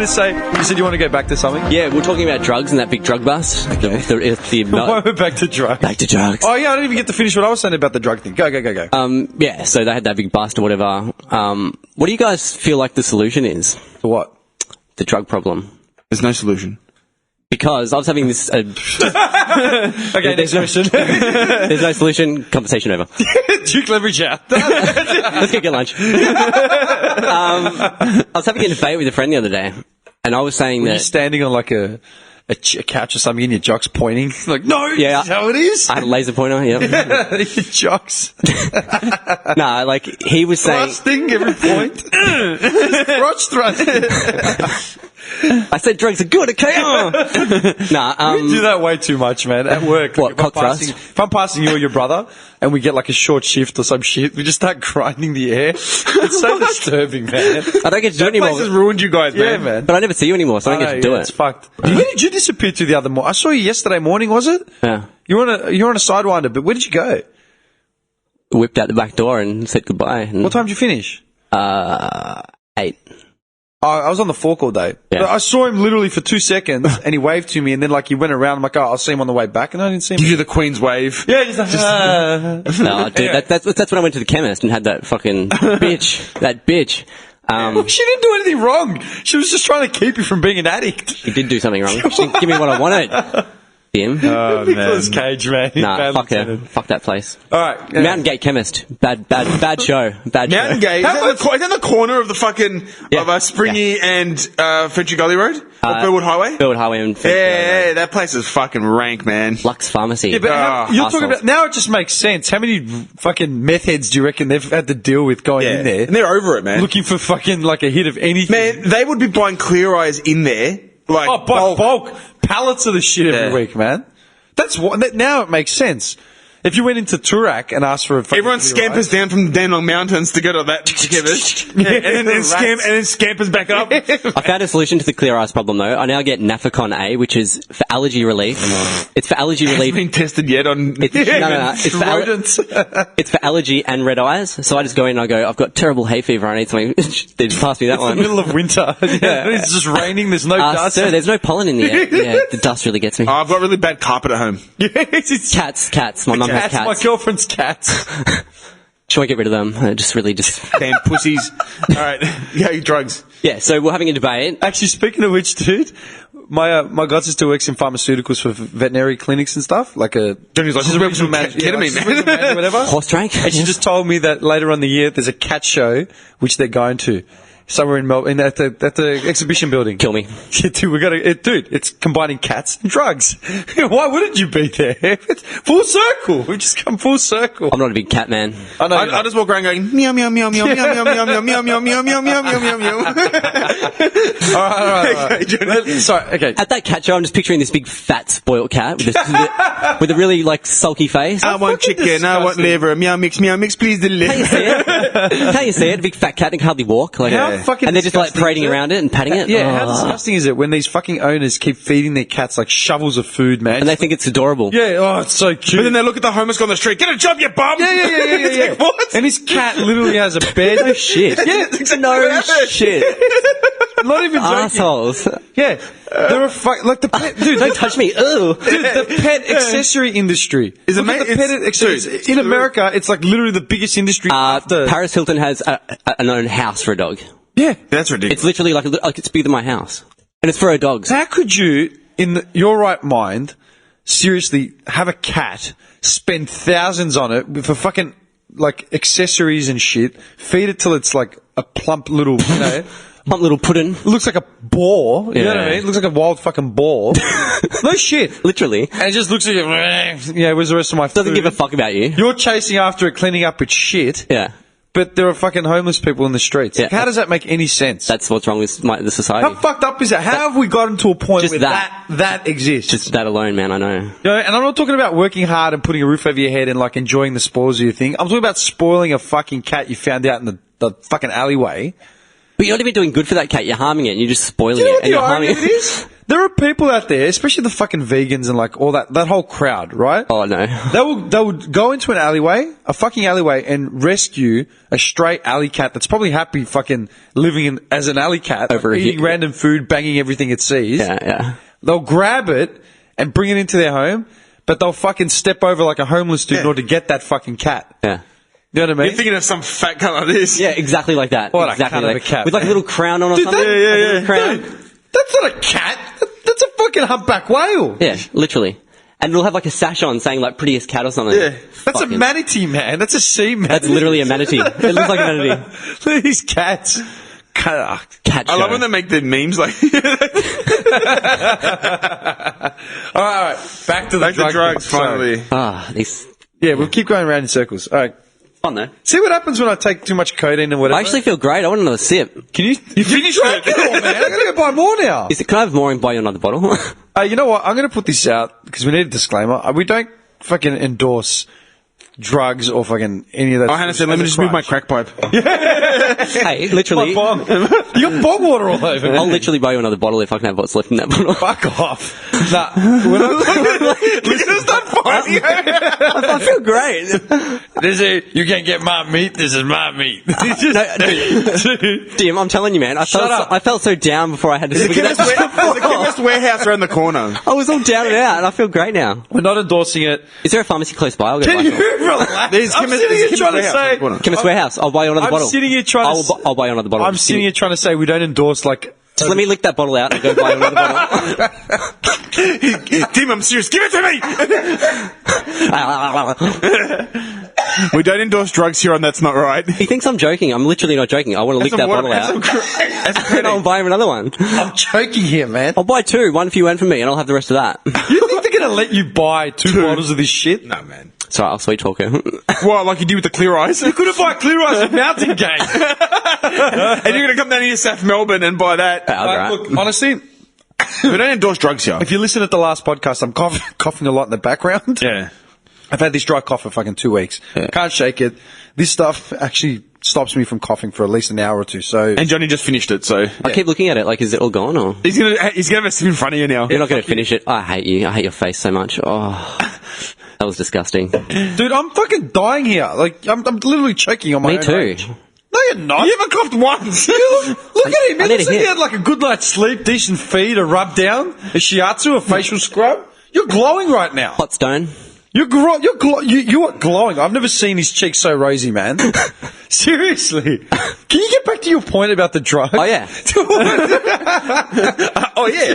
going to say? You said you want to go back to something? Yeah, we're talking about drugs and that big drug bust. Okay. Why we're back to drugs? Back to drugs. Oh, yeah, I didn't even get to finish what I was saying about the drug thing. Go. Yeah, so they had that big bust or whatever. What do you guys feel like the solution is? For what? The drug problem. There's no solution. Because I was having this... Okay, next question. There's no solution. Conversation over. Duke leverage out. Let's go get lunch. I was having a debate with a friend the other day, and I was saying Were that... you standing on like a couch or something and your jock's pointing? Like, no, Yeah, this is how it is. I had a laser pointer, yeah. Your jocks. Nah, like, he was saying... Thrusting every point. Crotch thrusting. I said drugs are good, okay? Nah, We do that way too much, man. At work. What, if cock thrust? If I'm passing you or your brother and we get like a short shift or some shit, we just start grinding the air. It's so disturbing, man. I don't get to do it That place has anymore. ruined you guys, Yeah, man. man. But I never see you anymore, so I don't get to do It's it. fucked. Where did you disappear to the other morning? I saw you yesterday morning, was it? Yeah. You're on a sidewinder, but where did you go? Whipped out the back door and said goodbye. And, What time did you finish? 8. I was on the fork all day. Yeah. But I saw him literally for 2 seconds, and he waved to me, and then like he went around. I'm like, oh, I'll see him on the way back, and I didn't see him. Give you the Queen's wave. Yeah, just like, No, dude, that's when I went to the chemist and had that fucking bitch. That bitch. She didn't do anything wrong. She was just trying to keep you from being an addict. She did do something wrong. She didn't give me what I wanted. Tim. Oh, Nicolas Cage, man. Nah, Bad fuck her. lieutenant. Fuck that place. All right. Mountain Gate Chemist. Bad show. Bad Mountain show. Gate. Is that the corner of the fucking Yeah. of Springy and Fetchy Gully Road? Or Burwood Highway? Burwood Highway and Yeah, that place is fucking rank, man. Lux Pharmacy. Yeah, but you're talking Assholes. about now. It just makes sense. How many fucking meth heads do you reckon they've had to deal with going in there, And they're over it, man. looking for fucking like a hit of anything? Man, they would be buying Clear Eyes in there. Like, Oh, bulk pallets of the shit every week, man. That's what. Now it makes sense. If you went into Turak and asked for a fucking Everyone scampers down from the Dandenong Mountains to go to that chemist. and then scampers back up. I found a solution to the clear eyes problem though. I now get Nafacon A, which is for allergy relief. It's for allergy relief. Been tested yet on... No. It's for, rodents. it's for allergy and red eyes. So I just go in and I go, I've got terrible hay fever. I need something. They just pass me that It's one. the middle of winter. It's just raining. There's no dust. Sir, there's no pollen in the air. Yeah, the dust really gets me. Oh, I've got really bad carpet at home. It's Cats. My mum has cats. My cats. girlfriend's cats. Should I get rid of them? Just Damn pussies. All right. Yeah, drugs. Yeah, so we're having a debate. Actually, speaking of which, dude, my godsister works in pharmaceuticals for veterinary clinics and stuff. Like Johnny's like, she's working for ketamine, man. whatever. Horse trank? And she just told me that later on in the year there's a cat show which they're going to somewhere in Melbourne at the exhibition building. Kill me. Yeah, dude, it's combining cats and drugs. Why wouldn't you be there? It's full circle. We've just come full circle. I'm not a big cat man. I know. I just walk around going, meow, meow, meow, meow, meow, meow, meow, meow, meow, meow, meow, meow, meow, meow, meow, meow. All right. Sorry, okay. At that cat show, I'm just picturing this big fat spoiled cat with a really like sulky face. I want fucking chicken, I want disgusting. liver, meow mix, please Can't you deliver. see it? Can't you see it? A big fat cat that can hardly walk. Like, How fucking and they're just like disgusting parading is it? around it and patting it. Yeah, how Oh. disgusting is it when these fucking owners keep feeding their cats like shovels of food, man? And they think it's adorable. yeah, oh, it's so cute. But then they look at the homeless guy on the street, get a job, you bum! Yeah. It's like, what? And his cat literally has a bed. No shit. Yeah, No shit. not even joking. Assholes. Yeah, they're a like the pet, dude. Don't touch me. Ew. Dude, the pet accessory industry Is it Look at ma- the pet it's- accessories dude, in America. It's like literally the biggest industry after. Paris Hilton has an own house for a dog. Yeah, That's ridiculous. It's literally like it's bigger than my house, and it's for her dogs. how could you, in your right mind, seriously have a cat, spend thousands on it for fucking like accessories and shit, feed it till it's like a plump little, Plump little pudding. looks like a boar. You know what I Yeah. mean? It looks like a wild fucking boar. No shit. Literally. And it just looks like, yeah, where's the rest of my food? Doesn't give a fuck about you. You're chasing after it, cleaning up its shit. Yeah. But there are fucking homeless people in the streets. Like, Yeah. how does that make any sense? That's what's wrong with the society. How fucked up is that? How have we gotten to a point Just where that exists? Just that alone, man, I know. You know, and I'm not talking about working hard and putting a roof over your head and like enjoying the spoils of your thing. I'm talking about spoiling a fucking cat you found out in the fucking alleyway. But you're not even doing good for that cat. You're harming it. And you're just spoiling Do you know it. what And the you're irony harming of it is? There are people out there, especially the fucking vegans and like all that whole crowd, right? Oh no. They will go into an alleyway, a fucking alleyway, and rescue a stray alley cat that's probably happy fucking living as an alley cat, Over eating here. random food, banging everything it sees. Yeah. They'll grab it and bring it into their home, but they'll fucking step over like a homeless dude in order to get that fucking cat. Yeah. You know what I mean? You're thinking of some fat cunt like this. Yeah, exactly like that. What a exactly cut of like a cat, with like a man. little crown on or Dude, something. that- Like a little crown. Dude, that's not a cat. That's a fucking humpback whale. Yeah, literally. And it'll have like a sash on saying like prettiest cat or something. Yeah. That's Fucking- a manatee, man. That's a sea man. That's literally a manatee. It looks like a manatee. Look at these cats. Cat I love show. when they make the memes like All right. Back to the back to drugs Sorry. finally. Ah, these Yeah, we'll keep going around in circles. All right. fun though. See what happens when I take too much codeine and whatever. I actually feel great. I want another sip. Can you finish it all, man? I gotta go buy more now. Can I have more and buy you another bottle? You know what? I'm gonna put this out because we need a disclaimer. We don't fucking endorse drugs or fucking any of that. Oh, Hannah said, let me just move my crack pipe. Hey, literally, You got bog water all over. I'll literally buy you another bottle if I can have what's left in that bottle. Fuck off. Nah, we're not. I feel great. This is, you can't get my meat. This is my meat. Dim, I'm telling you, man. I felt so down before I had to There's a swig chemist that. warehouse around the corner. I was all down and out, and I feel great now. We're not endorsing it. Is there a pharmacy close by? I'll go Can buy you some. relax? There's I'm chemist- sitting here there's trying to chemist warehouse say. on the corner. Chemist warehouse. I'll buy you another I'm bottle. sitting here trying to. I'll buy you another bottle. I'm sitting here trying to say we don't endorse like. Just let me lick that bottle out and go buy you another bottle. Tim, I'm serious. Give it to me. We don't endorse drugs here on That's Not Right. He thinks I'm joking. I'm literally not joking. I want to lick that bottle out. And I'll buy him another one. I'm choking here, man. I'll buy two. One for you and for me, and I'll have the rest of that. You think they're gonna let you buy two bottles of this shit? No, man. Sorry, I'll sweet talk her. What, like you do with the Clear Eyes? You could have bought Clear Eyes at Mountain Gate. And you're going to come down here to South Melbourne and buy that. I'll be right. Look, honestly, We don't endorse drugs here. if you listen at the last podcast, I'm coughing a lot in the background. Yeah. I've had this dry cough for fucking 2 weeks. Can't shake it. This stuff actually stops me from coughing for at least an hour or two. So And Johnny just finished it, so I keep looking at it like, is it all gone or? he's gonna have a sip in front of you now. You're not going to finish it. I hate you. I hate your face so much. Oh, that was disgusting. dude, I'm fucking dying here. Like I'm literally choking on my Me own too. rage. No, you're not. You haven't coughed once. Look at him. I He need looks a like he hit. had like a good night's sleep, decent feed, a rub down, a shiatsu, a facial scrub. You're glowing right now. Hot stone. You are glowing. I've never seen his cheeks so rosy, man. Seriously. Can you get back to your point about the drug? Oh yeah. Oh, yeah.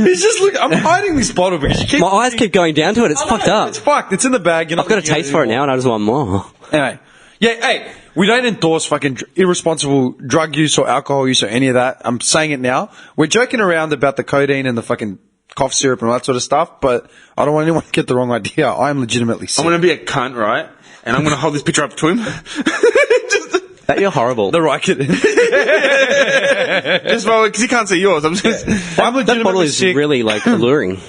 He's just look. I'm hiding this bottle because you keep. My eyes keep going down to it. It's fucked up. It's fucked. It's in the bag. You're not I've got a looking at taste for it anymore. now, and I just want more. Anyway, yeah. Hey, we don't endorse fucking irresponsible drug use or alcohol use or any of that. I'm saying it now. We're joking around about the codeine and the fucking cough syrup and all that sort of stuff, but I don't want anyone to get the wrong idea. I am legitimately sick. I'm going to be a cunt, right? And I'm going to hold this picture up to him. That you're horrible. the Riken. Just because he can't see yours. I'm just I'm That bottle legitimately is sick. really like alluring.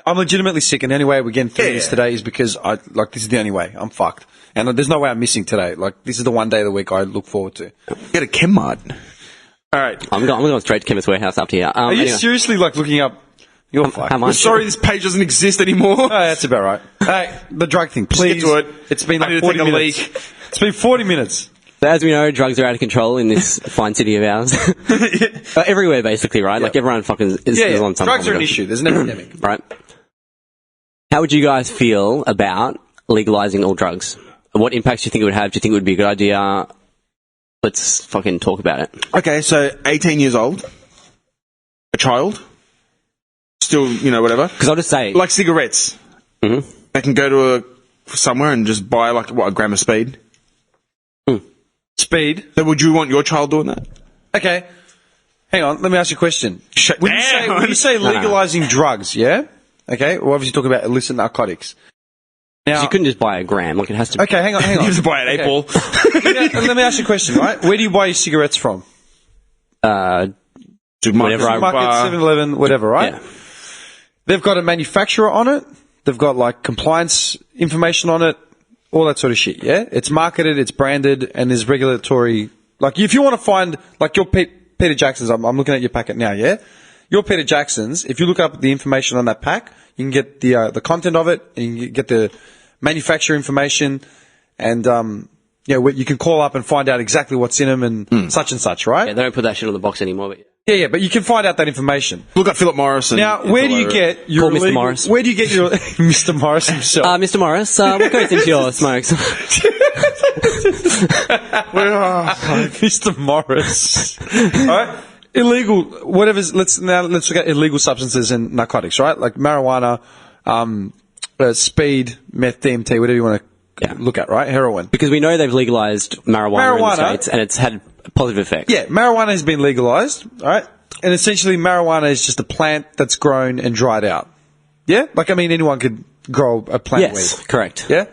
I'm legitimately sick, and the only way we're getting through this today is because this is the only way. I'm fucked. And there's no way I'm missing today. Like, this is the one day of the week I look forward to. get a Chemmart. All right. I'm going straight to Chemist Warehouse up to here. Are you Anyway. seriously, like, looking up... You're fucked. How much? Sorry, this page doesn't exist anymore. Oh, that's about right. Hey, the drug thing, please. get to it. It's been I need like to 40 take a minutes. leak. It's been 40 minutes. So as we know, drugs are out of control in this fine city of ours. Everywhere, basically, right? Like everyone fucking is Yeah, on some drugs form are of an drug. issue. There's an epidemic. Right. How would you guys feel about legalizing all drugs? What impacts do you think it would have? Do you think it would be a good idea? Let's fucking talk about it. Okay, so 18 years old. A child. Still, whatever. Because I'll just say, Like cigarettes. Mhm. They can go to somewhere and just buy, like, a gram of speed. Speed. So would you want your child doing that? Okay. Hang on. Let me ask you a question. Shut When down. you say legalizing drugs, yeah? Okay. We're obviously talking about illicit narcotics. Now, you couldn't just buy a gram. Like it has to. okay, hang on. You have to buy an 8 ball. Let me ask you a question, right? Where do you buy your cigarettes from? Whenever I- Market, 7-Eleven, whatever, right? Yeah. They've got a manufacturer on it. They've got like compliance information on it, all that sort of shit. Yeah, it's marketed, it's branded, and there's regulatory. Like, if you want to find like your Peter Jackson's, I'm looking at your packet now. Yeah, your Peter Jackson's, if you look up the information on that pack, you can get the content of it, and you can get the manufacturer information, and you can call up and find out exactly what's in them and such, right? Yeah, they don't put that shit on the box anymore. But Yeah, but you can find out that information. Look up Philip Morris. Now, where do you get your Call Mr. Morris. Where do you get your Mr. Morris himself? Mr. Morris, what goes into your smokes? Mr. Morris. All right? Illegal, whatever's, let's look at illegal substances and narcotics, right? Like marijuana, speed, meth, DMT, whatever you want to look at, right? Heroin. Because we know they've legalized marijuana in the States, and it's had a positive effect. Yeah, marijuana has been legalized, all right? And essentially, marijuana is just a plant that's grown and dried out. Yeah? Like, I mean, anyone could grow a plant Yes, weed. correct. Yeah?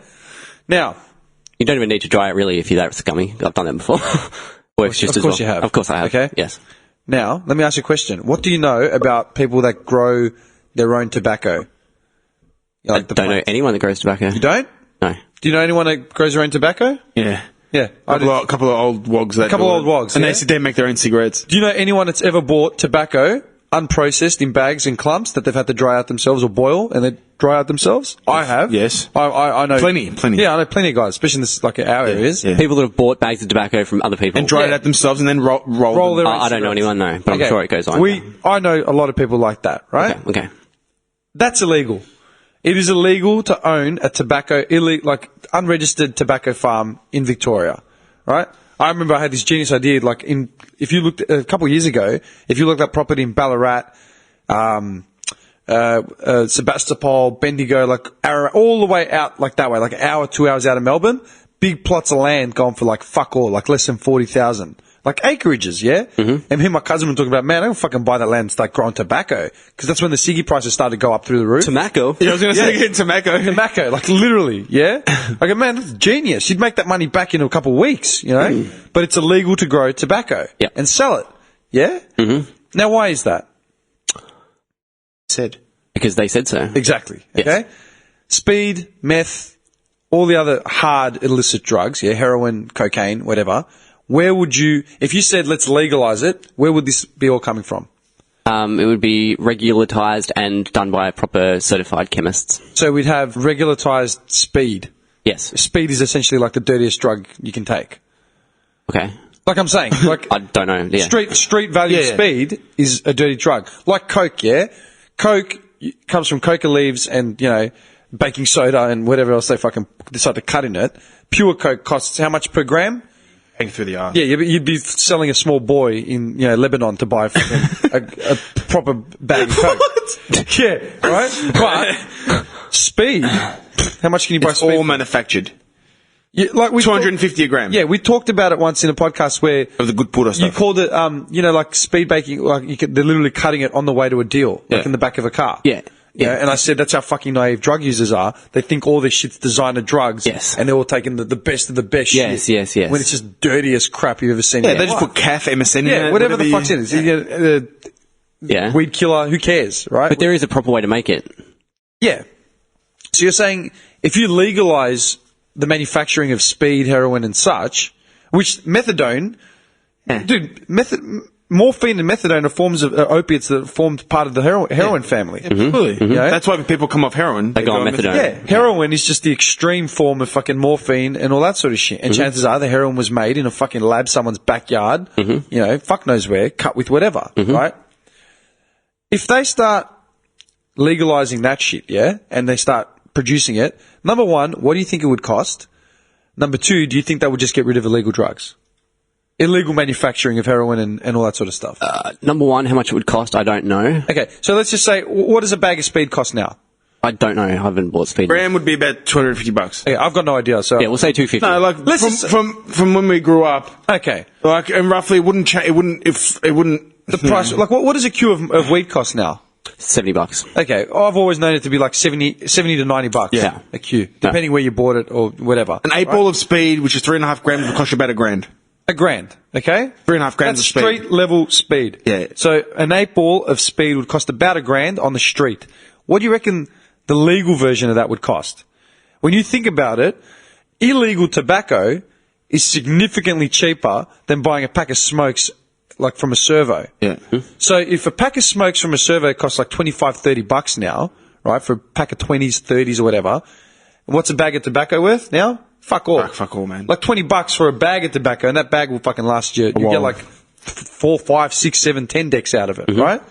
Now, You don't even need to dry it, really, if you're that scummy. I've done that before. Works just of as course well. you have. Of course I have. Okay. Yes. Now, let me ask you a question. What do you know about people that grow their own tobacco? I don't know anyone that grows tobacco. You don't? No. Do you know anyone that grows their own tobacco? Yeah. Yeah. A couple of old wogs. Couple of old wogs, And yeah? they sit there and make their own cigarettes. Do you know anyone that's ever bought tobacco unprocessed in bags and clumps that they've had to dry out themselves or boil and they dry out themselves? I have. Yes. I know. Plenty. Yeah, I know plenty of guys, especially in this, like our areas. Yeah. People that have bought bags of tobacco from other people. And dry it out themselves and then roll them. their own I don't know cigarettes. anyone, no, but Okay. I'm sure it goes on. I know a lot of people like that, right? Okay. That's illegal. It is illegal to own a unregistered tobacco farm in Victoria, right? I remember I had this genius idea, if you looked a couple of years ago, if you looked at property in Ballarat, Sebastopol, Bendigo, all the way out, that way, an hour, 2 hours out of Melbourne, big plots of land going for fuck all, less than 40,000. Acreages, yeah? Mm-hmm. And me and my cousin were talking about, man, I don't fucking buy that land and start growing tobacco. Because that's when the ciggy prices started to go up through the roof. Tobacco? Yeah, I was going to say again, tobacco. Tobacco, literally, yeah? Man, that's genius. You'd make that money back in a couple of weeks, you know? But it's illegal to grow tobacco and sell it, yeah? Mm-hmm. Now, why is that? Said. Because they said so. Exactly, Yes. okay? Speed, meth, all the other hard illicit drugs, heroin, cocaine, whatever. Where would you, if you said let's legalize it, where would this be all coming from? It would be regulatised and done by proper certified chemists. So we'd have regulatised speed. Yes. Speed is essentially the dirtiest drug you can take. Okay. Like I'm saying, I don't know. Yeah. street value speed is a dirty drug. Like Coke, yeah? Coke comes from coca leaves and, baking soda and whatever else they fucking decide to cut in it. Pure Coke costs how much per gram? Hang through the arse. Yeah, you'd be selling a small boy in Lebanon to buy a proper bag of Coke. Yeah, right? But speed, how much can you buy It's speed? all manufactured. Yeah, 250 a gram. Yeah, we talked about it once in a podcast where Of the good Buddha you stuff. called it, speed baking. They're literally cutting it on the way to a deal, in the back of a car. Yeah. Yeah, and I said that's how fucking naive drug users are. They think all this shit's designer drugs. Yes. And they're all taking the best of the best Yes, shit. yes. When it's just dirtiest crap you've ever seen. Yeah, in they your just life. put calf, MSN in Yeah, it. whatever the fuck's in it. Yeah. Weed killer, who cares, right? But there is a proper way to make it. Yeah. So you're saying if you legalize the manufacturing of speed, heroin, and such, which methadone, dude, morphine and methadone are forms of opiates that formed part of the heroin family. Absolutely. You know? That's why when people come off heroin, They go on methadone. Yeah, heroin is just the extreme form of fucking morphine and all that sort of shit. And chances are the heroin was made in a fucking lab, someone's backyard, fuck knows where, cut with whatever, right? If they start legalizing that shit, and they start producing it, number one, what do you think it would cost? Number two, do you think they would just get rid of illegal drugs? Illegal manufacturing of heroin and all that sort of stuff. Number one, how much it would cost, I don't know. Okay, so let's just say, what does a bag of speed cost now? I don't know. I haven't bought speed. gram would be about $250. Okay, I've got no idea, so... Yeah, we'll say 250. No, from when we grew up, Okay. and roughly it wouldn't change. It wouldn't. The price, what does a cube of weed cost now? $70. Okay, I've always known it to be like 70 to $90. Yeah. A cue, depending where you bought it or whatever. An 8-ball of speed, which is 3.5 grams, would cost you about $1,000. $1,000, okay? 3.5 grams That's of speed. street level speed. Yeah. So an 8-ball of speed would cost about $1,000 on the street. What do you reckon the legal version of that would cost? When you think about it, illegal tobacco is significantly cheaper than buying a pack of smokes like from a servo. Yeah. So if a pack of smokes from a servo costs like $25-$30 now, right, for a pack of 20s, 30s or whatever, what's a bag of tobacco worth now? Fuck all. Fuck all, man. Like $20 for a bag of tobacco, and that bag will fucking last you. You get like 4, 5, 6, 7, 10 decks out of it, right?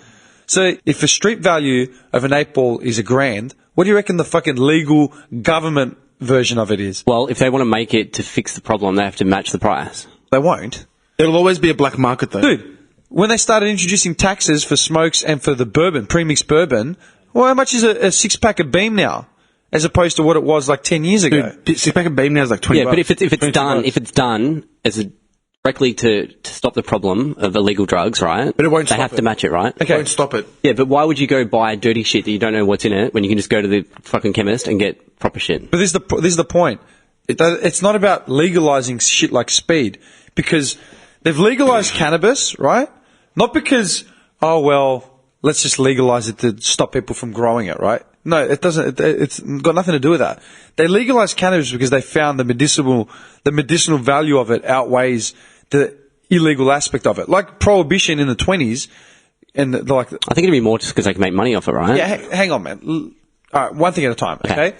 So if the street value of an 8-ball is $1,000, what do you reckon the fucking legal government version of it is? Well, if they want to make it to fix the problem, they have to match the price. They won't. It'll always be a black market, though. Dude, when they started introducing taxes for smokes and for the bourbon, premixed bourbon, well, how much is a 6-pack of Beam now? As opposed to what it was like 10 years ago. Dude, 6-pack of Beam now is like 20 Yeah, bucks. but if it's done as directly to stop the problem of illegal drugs, right? But it won't They stop have it. to match it, right? Okay. Won't stop it. Yeah, but why would you go buy dirty shit that you don't know what's in it when you can just go to the fucking chemist and get proper shit? But this is the point. It's not about legalizing shit like speed, because they've legalized cannabis, right? Not because, oh, well, let's just legalize it to stop people from growing it, right? No, it doesn't. It's got nothing to do with that. They legalized cannabis because they found the medicinal value of it outweighs the illegal aspect of it. Like prohibition in the 20s, and I think it'd be more just because they can make money off it, right? yeah, hang on, man. All right, one thing at a time, okay?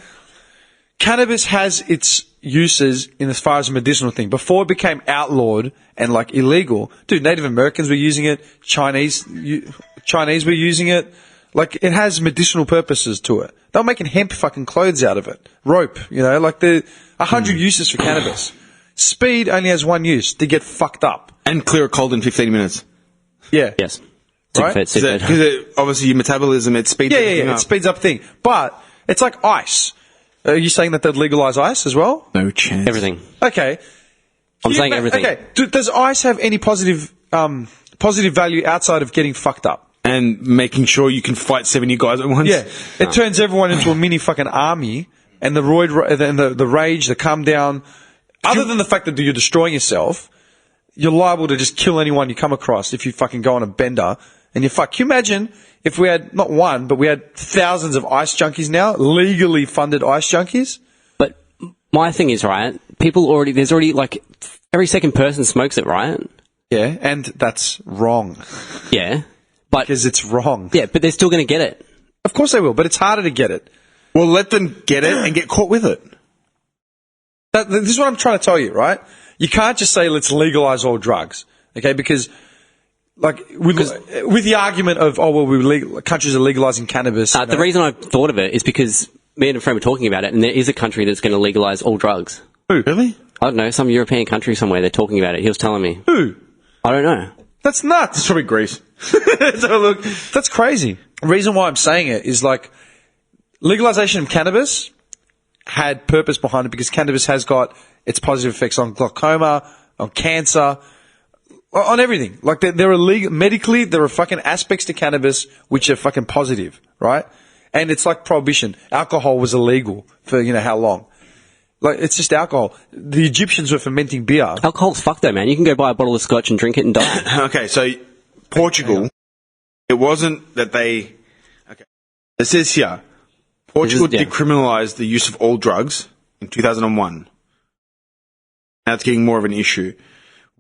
Cannabis has its uses in as far as a medicinal thing. Before it became outlawed and like illegal, dude, Native Americans were using it, Chinese were using it. Like, it has medicinal purposes to it. They were making hemp fucking clothes out of it. Rope, like there are 100 uses for cannabis. Speed only has one use, to get fucked up. And clear a cold in 15 minutes. Yeah. Yes. Right? Because obviously your metabolism, it speeds everything up. It speeds up thing. But it's like ice. Are you saying that they'd legalize ice as well? No chance. Everything. Okay. I'm saying everything. Okay. Does ice have any positive value outside of getting fucked up? And making sure you can fight 70 guys at once. Yeah. It turns everyone into a mini fucking army, and the rage, the calm down. Other than the fact that you're destroying yourself, you're liable to just kill anyone you come across if you fucking go on a bender and you fuck. Can you imagine if we had not one, but we had thousands of ice junkies now, legally funded ice junkies? But my thing is, right, there's already like every second person smokes it, right? Yeah, and that's wrong. Yeah. But, because it's wrong. Yeah, but they're still going to get it. Of course they will, but it's harder to get it. Well, let them get it and get caught with it. This is what I'm trying to tell you, right? You can't just say, let's legalize all drugs, okay? Because, like, with the argument of, oh, well, countries are legalizing cannabis. The reason I thought of it is because me and a friend were talking about it, and there is a country that's going to legalize all drugs. Who? Really? I don't know, some European country somewhere, they're talking about it. He was telling me. Who? I don't know. That's nuts. It's probably Greece. So look, that's crazy. The reason why I'm saying it is like legalization of cannabis had purpose behind it because cannabis has got its positive effects on glaucoma, on cancer, on everything. Like there are medically, there are fucking aspects to cannabis which are fucking positive, right? And it's like prohibition. Alcohol was illegal for how long? Like, it's just alcohol. The Egyptians were fermenting beer. Alcohol's fucked though, man. You can go buy a bottle of scotch and drink it and die. Okay, so Portugal, it wasn't that they... Okay, it says here, Portugal decriminalized the use of all drugs in 2001. Now it's getting more of an issue.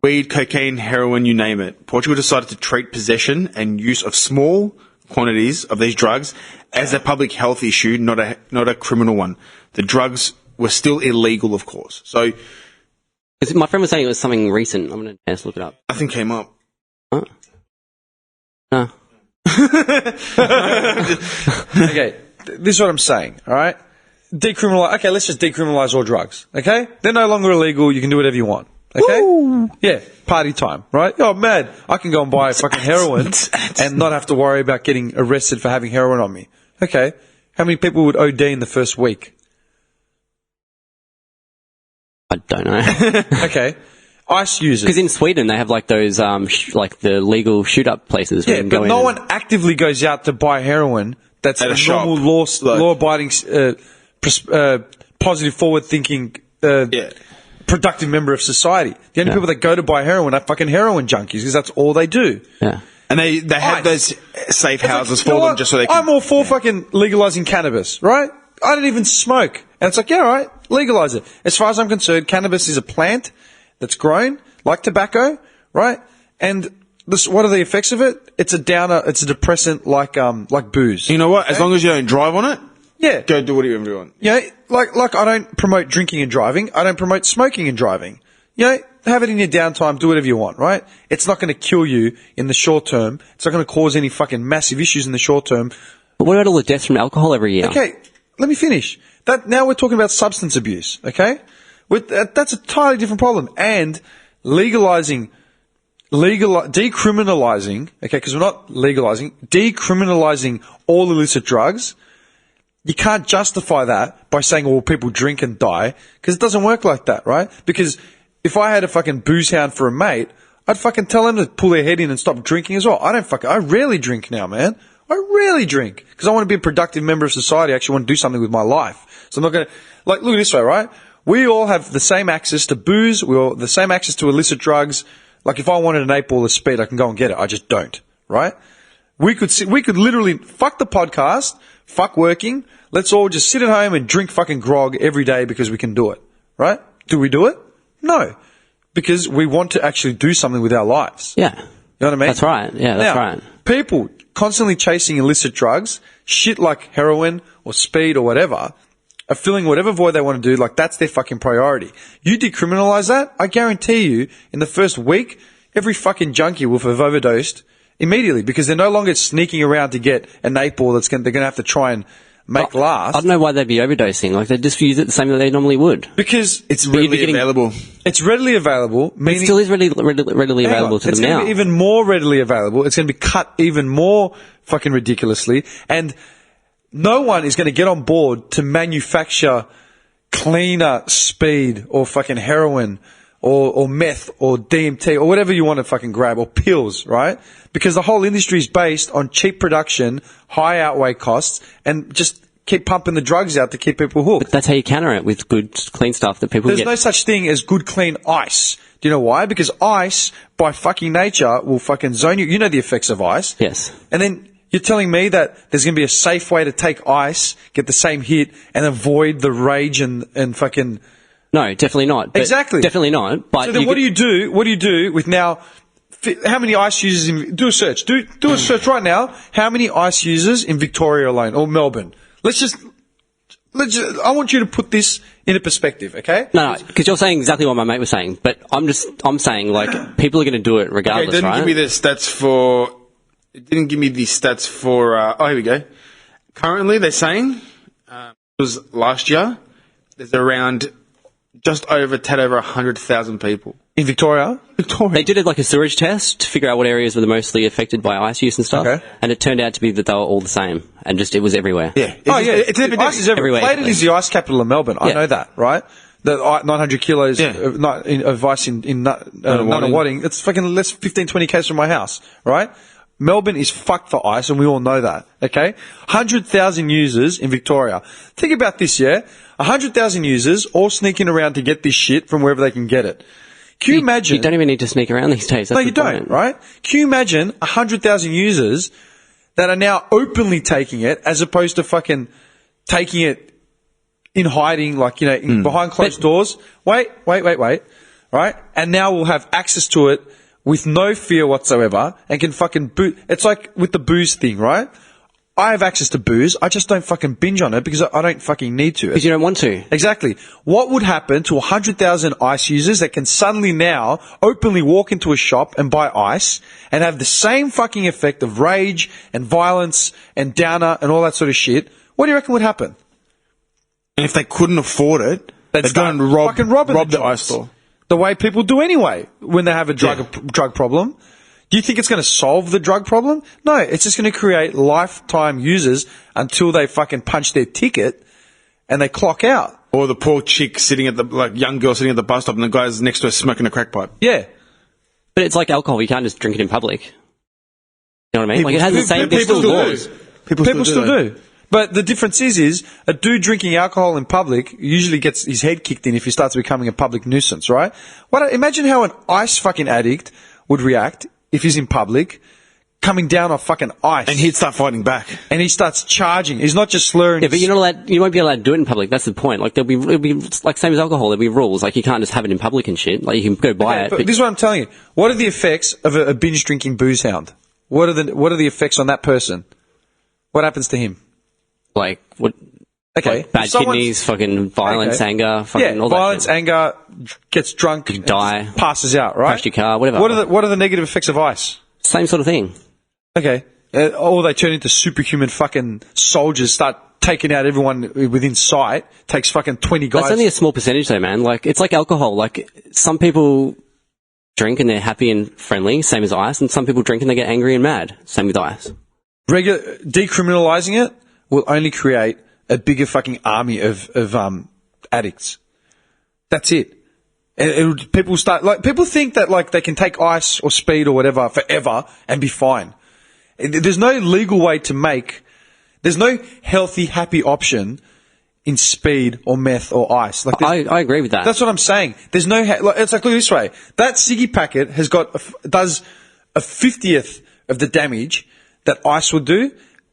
Weed, cocaine, heroin, you name it. Portugal decided to treat possession and use of small quantities of these drugs as a public health issue, not a criminal one. The drugs were still illegal, of course. So, my friend was saying it was something recent. I'm going to look it up. Nothing came up. Huh? No. Okay, this is what I'm saying, all right? Okay, let's just decriminalize all drugs, okay? They're no longer illegal. You can do whatever you want, okay? Woo! Yeah, party time, right? Oh, man, I can go and buy fucking heroin and not have to worry about getting arrested for having heroin on me. Okay, how many people would OD in the first week? I don't know. Okay. Ice users. Because in Sweden they have like those, like the legal shoot-up places. Where Yeah, you can but no one actively goes out to buy heroin. That's at a a shop. normal law-abiding, positive, forward-thinking, productive member of society. The only people that go to buy heroin are fucking heroin junkies because that's all they do. Yeah. And they have those safe houses for them just so they can... I'm all for fucking legalizing cannabis, right? I don't even smoke. And it's like, yeah, all right, legalize it. As far as I'm concerned, cannabis is a plant that's grown like tobacco, right? And what are the effects of it? It's a downer. It's a depressant like booze. You know what? As long as you don't drive on it, Yeah. go do whatever you want. You know, like I don't promote drinking and driving. I don't promote smoking and driving. You know, have it in your downtime. Do whatever you want, right? It's not going to kill you in the short term. It's not going to cause any fucking massive issues in the short term. But what about all the deaths from alcohol every year? Okay, let me finish. Now we're talking about substance abuse, okay? That's a entirely different problem. And decriminalizing, okay, because we're not legalizing, decriminalizing all illicit drugs, you can't justify that by saying, well, people drink and die, because it doesn't work like that, right? Because if I had a fucking booze hound for a mate, I'd fucking tell them to pull their head in and stop drinking as well. I rarely drink now, man. I rarely drink because I want to be a productive member of society. I actually want to do something with my life. So I'm not going to, look at this way, right? We all have the same access to booze. We all the same access to illicit drugs. Like if I wanted an 8 ball of speed, I can go and get it. I just don't, right? We could literally fuck the podcast, fuck working. Let's all just sit at home and drink fucking grog every day because we can do it, right? Do we do it? No. Because we want to actually do something with our lives. Yeah. You know what I mean? That's right. Yeah, that's right. People constantly chasing illicit drugs, shit like heroin or speed or whatever, are filling whatever void they want to do, like that's their fucking priority. You decriminalize that, I guarantee you, in the first week, every fucking junkie will have overdosed immediately because they're no longer sneaking around to get an 8 ball they're going to have to try and make last. I don't know why they'd be overdosing. Like, they'd just use it the same way they normally would. Because it's readily available. It's readily available. Meaning, it still is readily available to them now. It's going to be even more readily available. It's going to be cut even more fucking ridiculously. And no one is going to get on board to manufacture cleaner speed or fucking heroin or meth or DMT or whatever you want to fucking grab or pills, right? Because the whole industry is based on cheap production, high outlay costs, and just keep pumping the drugs out to keep people hooked. But that's how you counter it, with good, clean stuff that people There's get. no such thing as good, clean ice. Do you know why? Because ice, by fucking nature, will fucking zone you. You know the effects of ice. Yes. And then you're telling me that there's going to be a safe way to take ice, get the same hit, and avoid the rage and fucking... No, definitely not. Exactly. Definitely not. But so then what do you do? What do you do with now... How many ice users do a search. Do a search right now. How many ice users in Victoria alone or Melbourne? Let's just I want you to put this into perspective, okay? No, because you're saying exactly what my mate was saying, but I'm saying, like, people are going to do it regardless, okay, it didn't give me the stats for... It didn't give me the stats for... here we go. Currently, they're saying, it was last year, there's around just over, tad over 100,000 people. In Victoria? They did it like a sewage test to figure out what areas were the mostly affected by ice use and stuff. Okay. And it turned out to be that they were all the same. And just, it was everywhere. Yeah. It's ice is everywhere. Clayton is the ice capital of Melbourne. I know that, right? The 900 kilos of ice in Nunawading. It's fucking less 15, 20 k's from my house, right? Melbourne is fucked for ice, and we all know that, okay? 100,000 users in Victoria. Think about this, yeah? 100,000 users all sneaking around to get this shit from wherever they can get it. Can you imagine... You don't even need to sneak around these days. No, you don't, right? Can you imagine 100,000 users that are now openly taking it as opposed to fucking taking it in hiding, like, you know, behind closed doors? Wait, right? And now we'll have access to it with no fear whatsoever and can fucking It's like with the booze thing, right? I have access to booze. I just don't fucking binge on it because I don't fucking need to. Because you don't want to. Exactly. What would happen to 100,000 ice users that can suddenly now openly walk into a shop and buy ice and have the same fucking effect of rage and violence and downer and all that sort of shit? What do you reckon would happen? And if they couldn't afford it, they'd go and rob the ice store. The way people do anyway when they have a drug problem. Do you think it's going to solve the drug problem? No, it's just going to create lifetime users until they fucking punch their ticket and they clock out. Or the poor chick sitting at young girl sitting at the bus stop and the guy's next to her smoking a crack pipe. Yeah. But it's like alcohol. You can't just drink it in public. You know what I mean? Like, it has the same... People still laws. People still do. But the difference is a dude drinking alcohol in public usually gets his head kicked in if he starts becoming a public nuisance, right? Imagine how an ice fucking addict would react if he's in public, coming down off fucking ice. And he'd start fighting back. And he starts charging. He's not just slurring. Yeah, but you're not allowed, you won't be allowed to do it in public. That's the point. Like, it'll be like same as alcohol. There'll be rules. Like, you can't just have it in public and shit. Like, you can go buy it. But this is what I'm telling you. What are the effects of a binge drinking booze hound? What are the effects on that person? What happens to him? Like, what? Okay. Like bad kidneys, fucking violence, anger, fucking all that violence, shit. anger, gets drunk, You die. passes out, right? Crash your car, whatever. What are the negative effects of ice? Same sort of thing. Okay. Or they turn into superhuman fucking soldiers, start taking out everyone within sight. Takes fucking 20 guys. That's only a small percentage though, man. Like, it's like alcohol. Like, some people drink and they're happy and friendly, same as ice, and some people drink and they get angry and mad, same with ice. Decriminalizing it will only create a bigger fucking army of addicts. That's it. People think that like they can take ice or speed or whatever forever and be fine. There's no legal way there's no healthy, happy option in speed or meth or ice. Like, I agree with that. That's what I'm saying. There's no, it's like, look this way. That ciggy packet does a 50th of the damage that ice would do.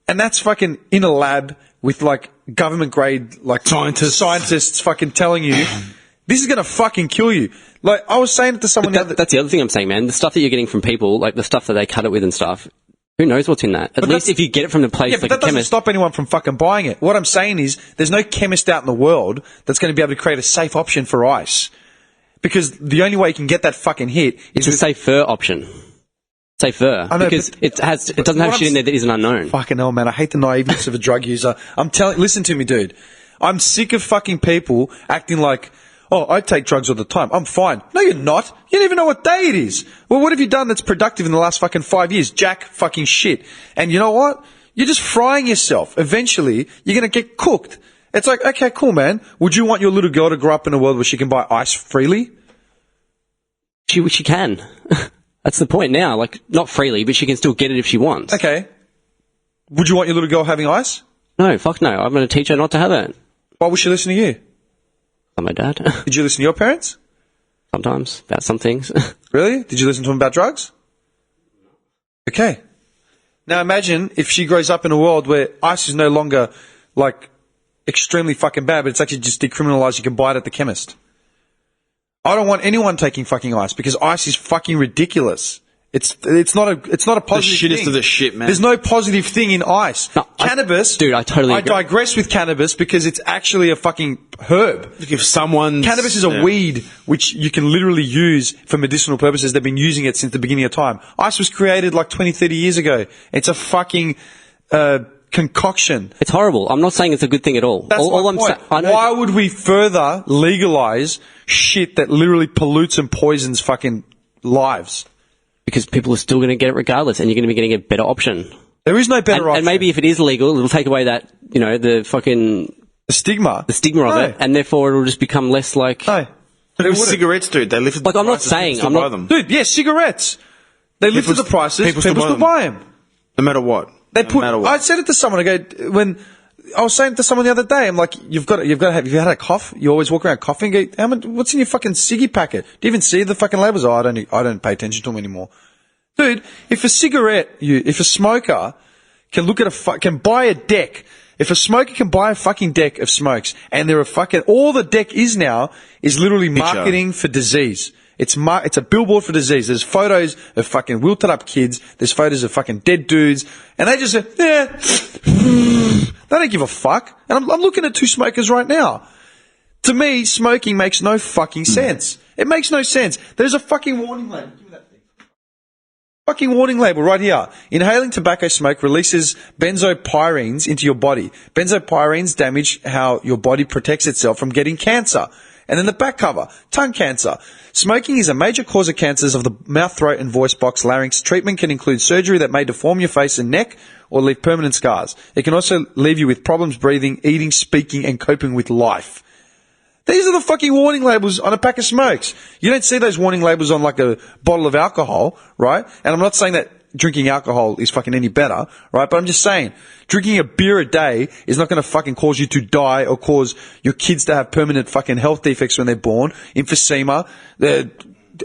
And that's fucking in a lab with like government grade, like scientists fucking telling you, this is going to fucking kill you. Like, I was saying it to someone that's the other thing I'm saying, man. The stuff that you're getting from people, like the stuff that they cut it with and stuff, who knows what's in that? At least if you get it from the place like a chemist. That doesn't stop anyone from fucking buying it. What I'm saying is, there's no chemist out in the world that's going to be able to create a safe option for ice. Because the only way you can get that fucking hit is a safer option. Safer. I know, because it doesn't have shit in there that isn't unknown. Fucking hell, man. I hate the naiveness of a drug user. Listen to me, dude. I'm sick of fucking people acting like, oh, I take drugs all the time. I'm fine. No, you're not. You don't even know what day it is. Well, what have you done that's productive in the last fucking 5 years? Jack fucking shit. And you know what? You're just frying yourself. Eventually, you're going to get cooked. It's like, okay, cool, man. Would you want your little girl to grow up in a world where she can buy ice freely? She can. That's the point now. Like, not freely, but she can still get it if she wants. Okay. Would you want your little girl having ice? No, fuck no. I'm going to teach her not to have it. Why would she listen to you? I'm my dad. Did you listen to your parents? Sometimes, about some things. Really? Did you listen to them about drugs? Okay. Now imagine if she grows up in a world where ice is no longer, like, extremely fucking bad, but it's actually just decriminalized. You can buy it at the chemist. I don't want anyone taking fucking ice because ice is fucking ridiculous. It's not a positive the shittest thing. of the shit, man. There's no positive thing in ice. No, cannabis. I totally agree. I digress with cannabis because it's actually a fucking herb. If someone Cannabis is a weed which you can literally use for medicinal purposes. They've been using it since the beginning of time. Ice was created like 20, 30 years ago. It's a fucking concoction. It's horrible. I'm not saying it's a good thing at all. That's my point. Why would we further legalize shit that literally pollutes and poisons fucking lives? Because people are still going to get it regardless, and you're going to be getting a better option. There is no better option. And maybe if it is illegal, it'll take away that, the fucking... The stigma. The stigma of it, and therefore it'll just become less like... No. But it was cigarettes, dude. They lifted like, the I'm not prices. saying... People I'm still not... buy them. Dude, yeah, cigarettes. They lifted the prices. People still buy them. No matter what. I said it to someone. When I was saying to someone the other day, I'm like, you've got to have. If you had a cough, you always walk around coughing. What's in your fucking ciggy packet? Do you even see the fucking labels? Oh, I don't pay attention to them anymore, dude. If a smoker can can buy a deck. If a smoker can buy a fucking deck of smokes, and all the deck is now is literally marketing for disease. It's a billboard for disease. There's photos of fucking wilted up kids. There's photos of fucking dead dudes. And they just say, yeah, they don't give a fuck. And I'm looking at two smokers right now. To me, smoking makes no fucking sense. It makes no sense. There's a fucking warning label. Give me that thing. Fucking warning label right here. Inhaling tobacco smoke releases benzopyrenes into your body. Benzopyrenes damage how your body protects itself from getting cancer. And then the back cover, tongue cancer. Smoking is a major cause of cancers of the mouth, throat, and voice box, larynx. Treatment can include surgery that may deform your face and neck or leave permanent scars. It can also leave you with problems breathing, eating, speaking, and coping with life. These are the fucking warning labels on a pack of smokes. You don't see those warning labels on like a bottle of alcohol, right? And I'm not saying that drinking alcohol is fucking any better, right? But I'm just saying, drinking a beer a day is not going to fucking cause you to die or cause your kids to have permanent fucking health defects when they're born, emphysema.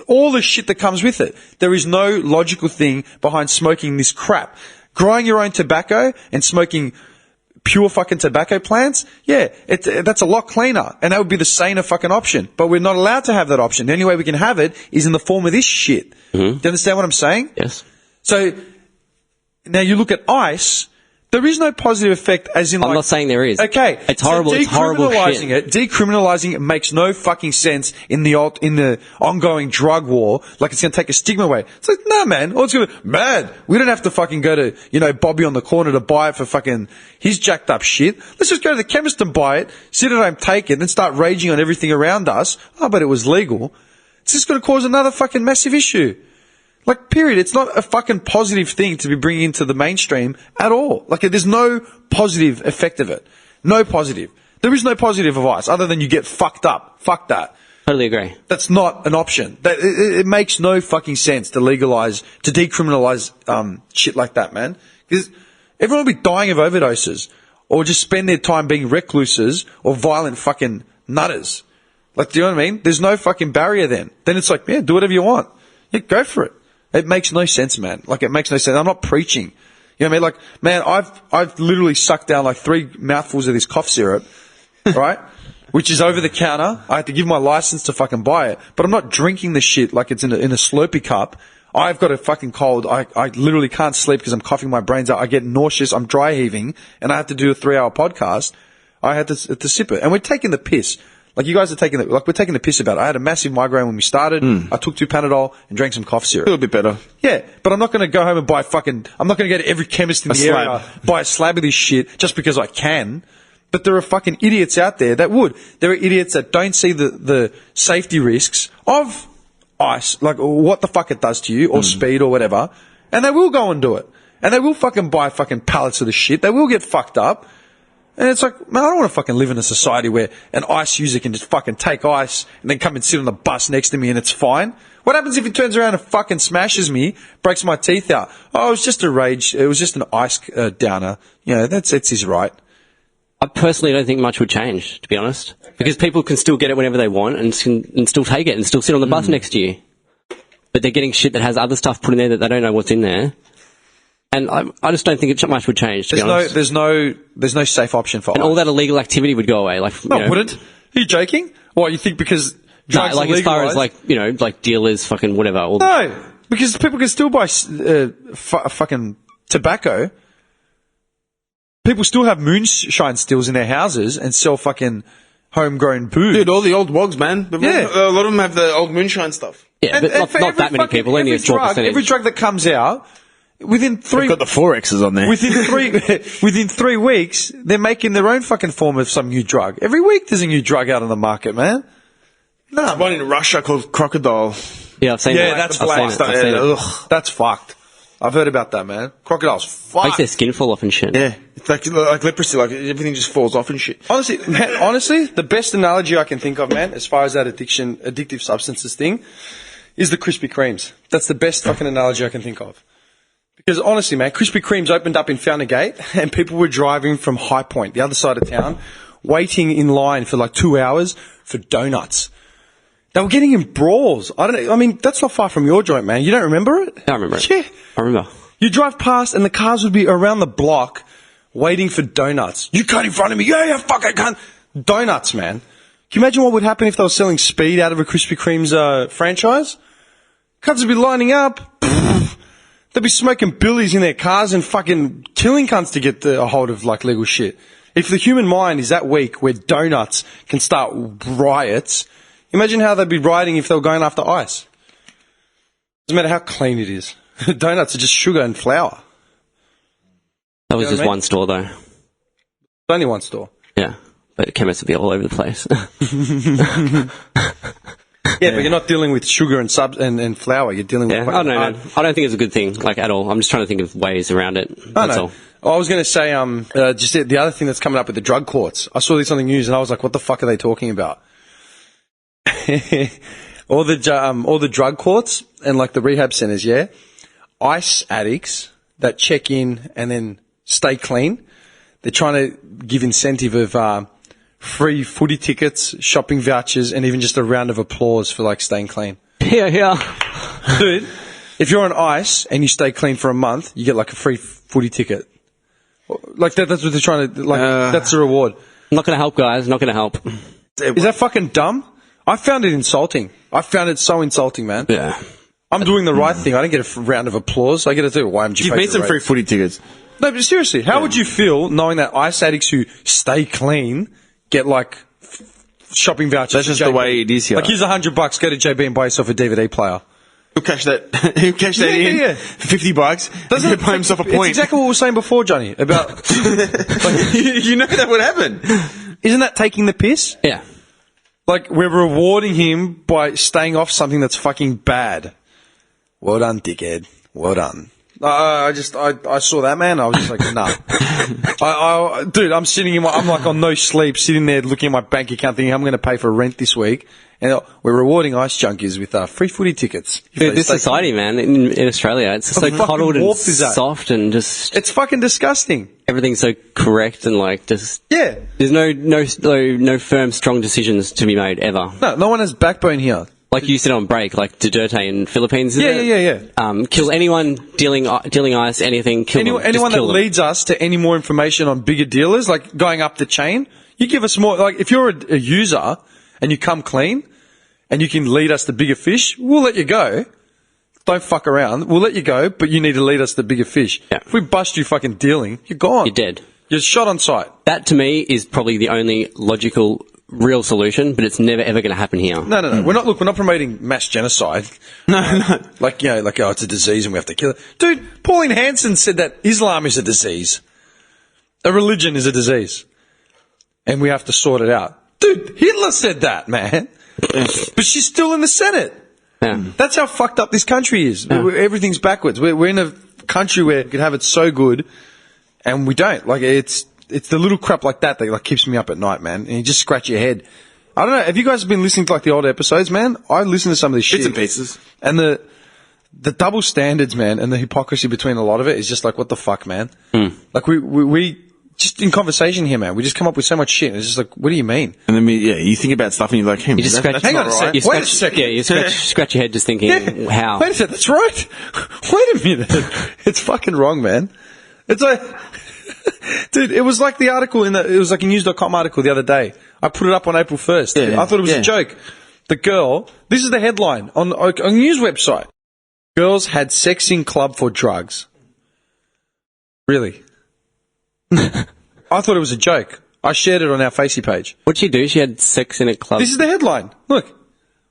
all the shit that comes with it. There is no logical thing behind smoking this crap. Growing your own tobacco and smoking pure fucking tobacco plants, that's a lot cleaner, and that would be the saner fucking option. But we're not allowed to have that option. The only way we can have it is in the form of this shit. Do you understand what I'm saying? Yes. So now you look at ice. There is no positive effect, as in. I'm not saying there is. Okay, it's horrible. So it's horrible shit. Decriminalizing it makes no fucking sense in the ongoing drug war. Like it's going to take a stigma away. It's like, nah, man. All it's going to man. We don't have to fucking go to Bobby on the corner to buy it for fucking his jacked up shit. Let's just go to the chemist and buy it, sit at home, take it, then start raging on everything around us. Oh, but it was legal. It's just going to cause another fucking massive issue. Like, period. It's not a fucking positive thing to be bringing into the mainstream at all. Like, there's no positive effect of it. No positive. There is no positive of ice other than you get fucked up. Fuck that. Totally agree. That's not an option. It makes no fucking sense to decriminalize shit like that, man. Because everyone will be dying of overdoses or just spend their time being recluses or violent fucking nutters. Like, do you know what I mean? There's no fucking barrier then. Then it's like, yeah, do whatever you want. Yeah, go for it. It makes no sense, man. Like, it makes no sense. I'm not preaching. You know what I mean? Like, man, I've literally sucked down like 3 mouthfuls of this cough syrup, right? Which is over the counter. I had to give my license to fucking buy it. But I'm not drinking the shit like it's in a Slurpee cup. I've got a fucking cold. I literally can't sleep because I'm coughing my brains out. I get nauseous. I'm dry heaving. And I have to do a 3-hour podcast. I had to sip it. And we're taking the piss. Like, you guys are we're taking the piss about it. I had a massive migraine when we started. I took 2 Panadol and drank some cough syrup. A little bit better. Yeah, but I'm not going to go home and buy I'm not going to go to every chemist in the area, buy a slab of this shit just because I can. But there are fucking idiots out there that would. There are idiots that don't see the safety risks of ice, like what the fuck it does to you, or speed or whatever, and they will go and do it. And they will fucking buy fucking pallets of the shit. They will get fucked up. And it's like, man, I don't want to fucking live in a society where an ice user can just fucking take ice and then come and sit on the bus next to me and it's fine. What happens if he turns around and fucking smashes me, breaks my teeth out? Oh, it was just a rage. It was just an ice downer. You know, that's his right. I personally don't think much would change, to be honest. Because people can still get it whenever they want and still take it and still sit on the bus next to you. But they're getting shit that has other stuff put in there that they don't know what's in there. And I just don't think much would change, to be honest. There's no safe option for and ice. all that illegal activity would go away. Like, No, wouldn't. Are you joking? What, you think because drugs like, are as far legalized? as, like dealers, fucking whatever. No, because people can still buy fucking tobacco. People still have moonshine stills in their houses and sell fucking homegrown booze. Dude, all the old wogs, man. Yeah. A lot of them have the old moonshine stuff. Yeah, but not that many people, only a small percentage. Every drug that comes out, within 3... They've got the 4Xs on there. Within 3 weeks, they're making their own fucking form of some new drug. Every week there's a new drug out on the market, man. No. There's one in Russia called Crocodile. Yeah, I've seen Yeah, that. that's I've seen it. Ugh. That's fucked. I've heard about that, man. Crocodile's fucked. Makes their skin fall off and shit. Yeah, it's like leprosy, like everything just falls off and shit. Honestly, the best analogy I can think of, man, as far as that addictive substances thing, is the Krispy Kremes. That's the best fucking analogy I can think of. Because honestly, man, Krispy Kremes opened up in Fountain Gate, and people were driving from High Point, the other side of town, waiting in line for like 2 hours for donuts. They were getting in brawls. I mean, that's not far from your joint, man. You don't remember it? I remember it. Yeah. I remember. You drive past and the cars would be around the block waiting for donuts. You cut in front of me. Yeah, fuck, I can't. Donuts, man. Can you imagine what would happen if they were selling speed out of a Krispy Kreme's franchise? Cunts would be lining up. They'd be smoking billies in their cars and fucking killing cunts to get a hold of like legal shit. If the human mind is that weak where donuts can start riots, imagine how they'd be rioting if they were going after ice. Doesn't matter how clean it is. Donuts are just sugar and flour. That was just one store, though. Only one store. Yeah, but chemists would be all over the place. Yeah, but you're not dealing with sugar and and flour. You're dealing with... I don't know. I don't think it's a good thing, like, at all. I'm just trying to think of ways around it. That's all. I was going to say, just the other thing that's coming up with the drug courts. I saw this on the news and I was like, what the fuck are they talking about? all the drug courts and like the rehab centers, yeah? Ice addicts that check in and then stay clean. They're trying to give incentive of free footy tickets, shopping vouchers, and even just a round of applause for like staying clean. Here. Dude, if you're on ice and you stay clean for a month, you get like a free footy ticket. Like that's what they're trying to, like, that's the reward. Not going to help, guys. Not going to help. Is that fucking dumb? I found it insulting. I found it so insulting, man. Yeah. I'm doing the right thing. I don't get a round of applause. I get to do YMG. Give me some free footy tickets. No, but seriously, how would you feel knowing that ice addicts who stay clean get like shopping vouchers? That's just JB? the way it is here. Like, here's $100. Go to JB and buy yourself a DVD player. He'll cash that. He'll cash that in. Yeah. For $50. Doesn't he buy himself a point? It's exactly what we were saying before, Johnny. About like, you know that would happen. Isn't that taking the piss? Yeah. Like, we're rewarding him by staying off something that's fucking bad. Well done, dickhead. Well done. I saw that, man. I was just like, nah. Dude, I'm sitting I'm like on no sleep, sitting there looking at my bank account thinking I'm going to pay for rent this week. And we're rewarding ice junkies with free footy tickets. Dude, this society, man, in Australia, it's so coddled and soft and just... It's fucking disgusting. Everything's so correct and like just... Yeah. There's no firm, strong decisions to be made, ever. No one has backbone here. Like you said on break, like Duterte in Philippines. Yeah. Kill anyone dealing ice, anything. Kill them. Anyone that kill them. leads us to any more information on bigger dealers, like going up the chain. You give us more. Like if you're a user and you come clean and you can lead us to bigger fish, we'll let you go. Don't fuck around. We'll let you go, but you need to lead us to bigger fish. Yeah. If we bust you fucking dealing, you're gone. You're dead. You're shot on sight. That to me is probably the only logical, real solution, but it's never ever going to happen here. No. We're not promoting mass genocide. No. Like, it's a disease and we have to kill it. Dude, Pauline Hanson said that Islam is a disease. A religion is a disease. And we have to sort it out. Dude, Hitler said that, man. But she's still in the Senate. Yeah. That's how fucked up this country is. Yeah. Everything's backwards. We're in a country where we could have it so good, and we don't. Like, it's the little crap like that like keeps me up at night, man. And you just scratch your head. I don't know. Have you guys been listening to like the old episodes, man? I listen to some of this shit. Bits and pieces. And the double standards, man, and the hypocrisy between a lot of it is just like, what the fuck, man? Like we just in conversation here, man, we just come up with so much shit. And it's just like, what do you mean? And then you think about stuff and you're like, hey, you just scratch, hang on a second. Wait a second. Yeah, you scratch your head just thinking, how? Wait a second. That's right. Wait a minute. It's fucking wrong, man. It's like, dude, it was like the article it was like a news.com article the other day. I put it up on April 1st. Yeah, I thought it was a joke. The girl, this is the headline on a news website. Girls had sex in club for drugs. Really? I thought it was a joke. I shared it on our Facey page. What'd she do? She had sex in a club. This is the headline. Look.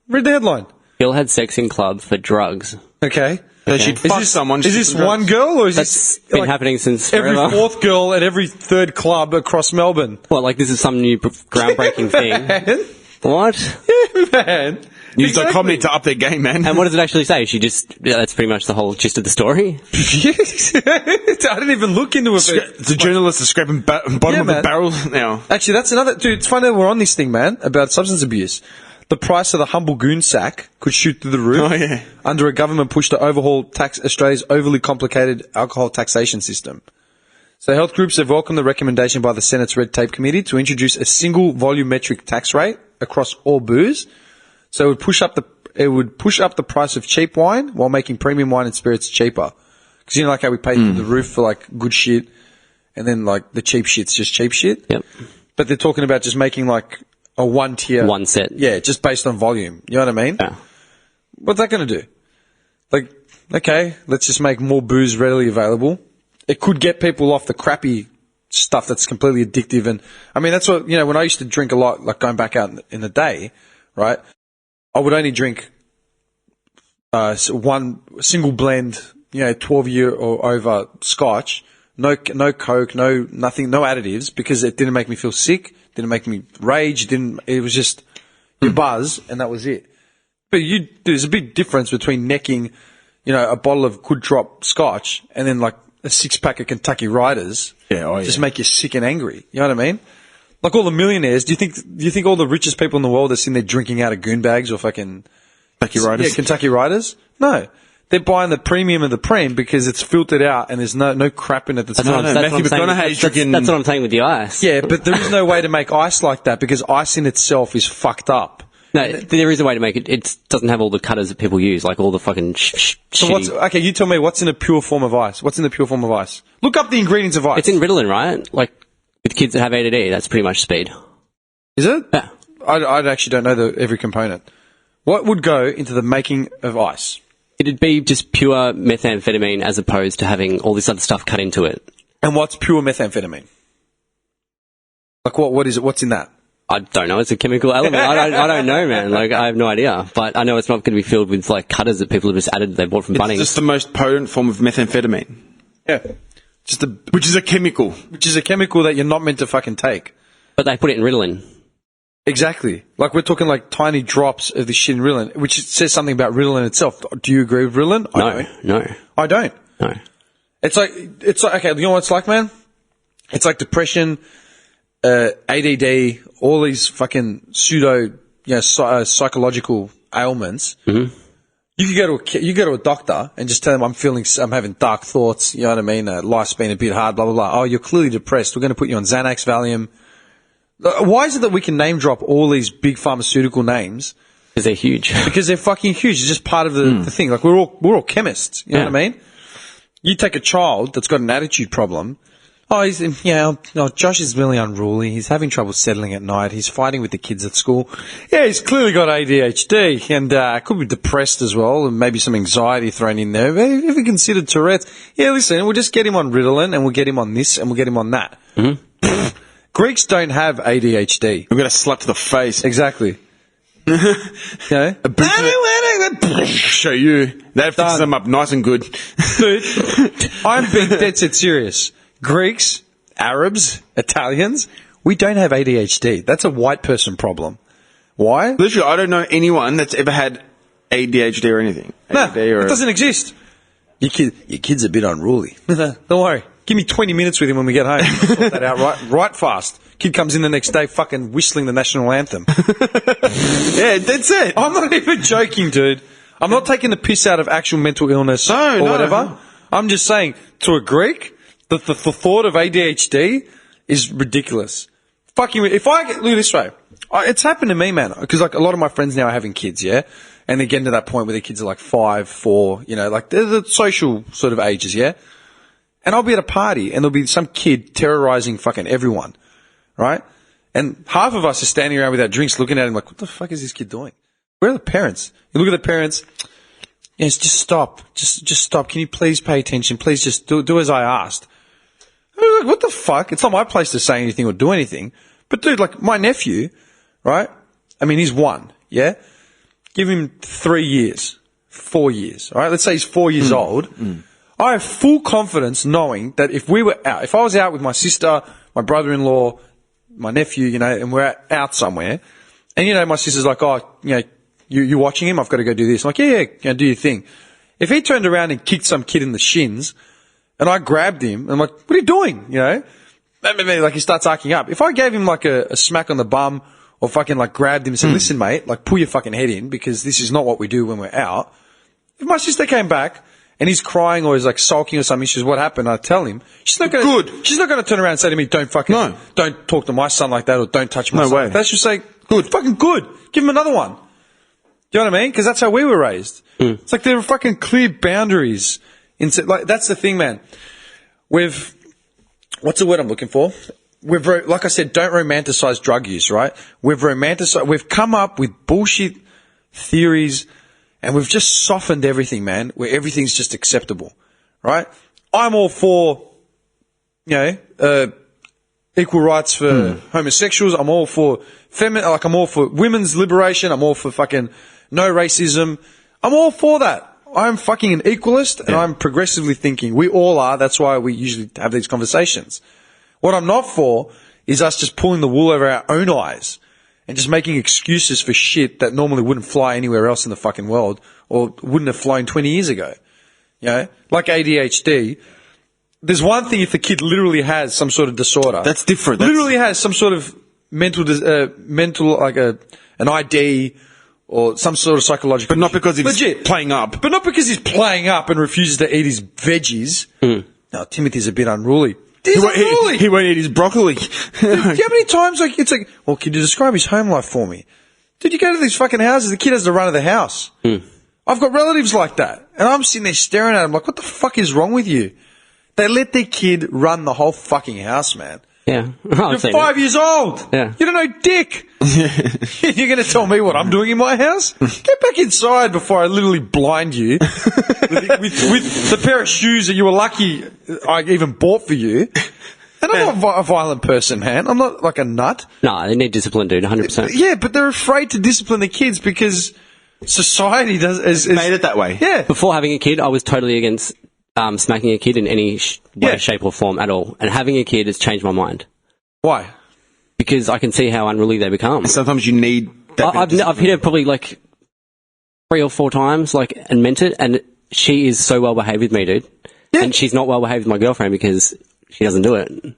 Read the headline. Girl had sex in club for drugs. Okay. So she'd fuck someone. Is this one girl or is That's this been happening since every forever? fourth girl at every third club across Melbourne? What, like this is some new groundbreaking thing? Man. What? Yeah, man. News.com need to up their game, man. And what does it actually say? That's pretty much the whole gist of the story? Yes. I didn't even look into it. The journalists are scraping bottom of the barrel now. Actually, that's another... Dude, it's funny that we're on this thing, man, about substance abuse. The price of the humble goon sack could shoot through the roof under a government push to overhaul Australia's overly complicated alcohol taxation system. So health groups have welcomed the recommendation by the Senate's Red Tape Committee to introduce a single volumetric tax rate across all booze. So it would push up the price of cheap wine while making premium wine and spirits cheaper. Because you know, like how we pay through the roof for like good shit, and then like the cheap shit's just cheap shit. Yep. But they're talking about just making like a one tier, one set. Yeah, just based on volume. You know what I mean? Yeah. What's that going to do? Like, okay, let's just make more booze readily available. It could get people off the crappy stuff that's completely addictive. And I mean, that's what, you know, when I used to drink a lot, like going back out in the day, right? I would only drink one single blend, 12-year or over scotch, no Coke, no nothing, no additives, because it didn't make me feel sick, didn't make me rage, it was just your buzz, and that was it. But there's a big difference between necking, a bottle of Good Drop scotch and then like a 6-pack of Kentucky Riders. Just make you sick and angry. You know what I mean? Like all the millionaires, do you think all the richest people in the world are sitting there drinking out of goon bags or fucking Kentucky Riders? Yeah, Kentucky Riders? No. They're buying the premium of the preem because it's filtered out and there's no crap in it that's not. That's what I'm saying with the ice. Yeah, but there is no way to make ice like that because ice in itself is fucked up. No, there is a way to make it. It doesn't have all the cutters that people use, like all the fucking So okay, you tell me what's in a pure form of ice. What's in the pure form of ice? Look up the ingredients of ice. It's in Ritalin, right? Like, with kids that have ADD, that's pretty much speed. Is it? Yeah. I actually don't know every component. What would go into the making of ice? It'd be just pure methamphetamine as opposed to having all this other stuff cut into it. And what's pure methamphetamine? Like what is it? What's in that? I don't know. It's a chemical element. I don't know, man. Like, I have no idea. But I know it's not going to be filled with, like, cutters that people have just added that they bought from Bunnings. It's just the most potent form of methamphetamine. Yeah. Which is a chemical. Which is a chemical that you're not meant to fucking take. But they put it in Ritalin. Exactly. Like, we're talking like tiny drops of this shit in Ritalin, which says something about Ritalin itself. Do you agree with Ritalin? No. I don't. No. It's like, okay, you know what it's like, man? It's like depression, ADD, all these fucking pseudo, psychological ailments. Mm-hmm. You could go to a doctor and just tell them I'm having dark thoughts. You know what I mean? Life's been a bit hard. Blah blah blah. Oh, you're clearly depressed. We're going to put you on Xanax, Valium. Why is it that we can name drop all these big pharmaceutical names? Because they're huge. Because they're fucking huge. It's just part of the thing. Like we're all chemists. You know what I mean? You take a child that's got an attitude problem. Oh, Josh is really unruly. He's having trouble settling at night. He's fighting with the kids at school. Yeah, he's clearly got ADHD and could be depressed as well, and maybe some anxiety thrown in there. Have you considered Tourette's? Yeah, listen, we'll just get him on Ritalin, and we'll get him on this, and we'll get him on that. Mm-hmm. Greeks don't have ADHD. We've got a slap to the face. Exactly. Okay. Show you. That fixes them up nice and good. Dude, I'm being dead set serious. Greeks, Arabs, Italians, we don't have ADHD. That's a white person problem. Why? Literally, I don't know anyone that's ever had ADHD or anything. No, it doesn't exist. Your kid's a bit unruly. Don't worry. Give me 20 minutes with him when we get home. I'll sort that out right fast. Kid comes in the next day fucking whistling the national anthem. Yeah, that's it. I'm not even joking, dude. I'm not taking the piss out of actual mental illness or whatever. No. I'm just saying, to a Greek, the thought of ADHD is ridiculous. Fucking, look at this way. It's happened to me, man. Because like a lot of my friends now are having kids, yeah? And they're getting to that point where their kids are like 5, 4, like they're the social sort of ages, yeah? And I'll be at a party and there'll be some kid terrorizing fucking everyone, right? And half of us are standing around with our drinks looking at him like, what the fuck is this kid doing? Where are the parents? You look at the parents, yes, just stop. Just stop. Can you please pay attention? Please just do as I asked. I was like, what the fuck? It's not my place to say anything or do anything. But dude, like my nephew, right? I mean, he's 1, yeah? Give him 3 years, 4 years, all right? Let's say he's 4 years old. I have full confidence knowing that if I was out with my sister, my brother-in-law, my nephew, and we're out somewhere, and my sister's like, oh, you watching him? I've got to go do this. I'm like, yeah, do your thing. If he turned around and kicked some kid in the shins, and I grabbed him, I'm like, what are you doing? Like he starts arcing up. If I gave him like a smack on the bum or fucking like grabbed him and said, listen, mate, like pull your fucking head in because this is not what we do when we're out. If my sister came back and he's crying or he's like sulking or something, she says, what happened? I tell him. She's not going to turn around and say to me, don't talk to my son like that or don't touch my son. Way. That's just say, good, fucking good. Give him another one. Do you know what I mean? Because that's how we were raised. It's like there are fucking clear boundaries. Like that's the thing, man. What's the word I'm looking for? Like I said, don't romanticize drug use, right? We've come up with bullshit theories and we've just softened everything, man, where everything's just acceptable, right? I'm all for, equal rights for homosexuals. I'm all for I'm all for women's liberation. I'm all for fucking no racism. I'm all for that. I'm fucking an equalist and I'm progressively thinking. We all are. That's why we usually have these conversations. What I'm not for is us just pulling the wool over our own eyes and just making excuses for shit that normally wouldn't fly anywhere else in the fucking world or wouldn't have flown 20 years ago. Like ADHD. There's one thing if the kid literally has some sort of disorder. That's different. Literally has some sort of mental like an ID or some sort of psychological. But not because he's playing up. But not because he's playing up and refuses to eat his veggies. No, Timothy's a bit unruly. He won't eat his broccoli. How many times it's like, well, can you describe his home life for me? Dude, you go to these fucking houses, the kid has the run of the house. I've got relatives like that. And I'm sitting there staring at them like, what the fuck is wrong with you? They let their kid run the whole fucking house, man. Yeah. You're 5 years old. Yeah. You don't know dick. You're going to tell me what I'm doing in my house? Get back inside before I literally blind you with the pair of shoes that you were lucky I even bought for you. And I'm not a violent person, man. I'm not like a nut. No, they need discipline, dude, 100%. Yeah, but they're afraid to discipline the kids because society is Made it that way. Yeah. Before having a kid, I was totally against smacking a kid in any way, shape or form at all. And having a kid has changed my mind. Why? Because I can see how unruly they become. Sometimes you need that. I've hit her probably like 3 or 4 times, like, and meant it. And she is so well behaved with me, dude. Yeah. And she's not well behaved with my girlfriend because she doesn't do it.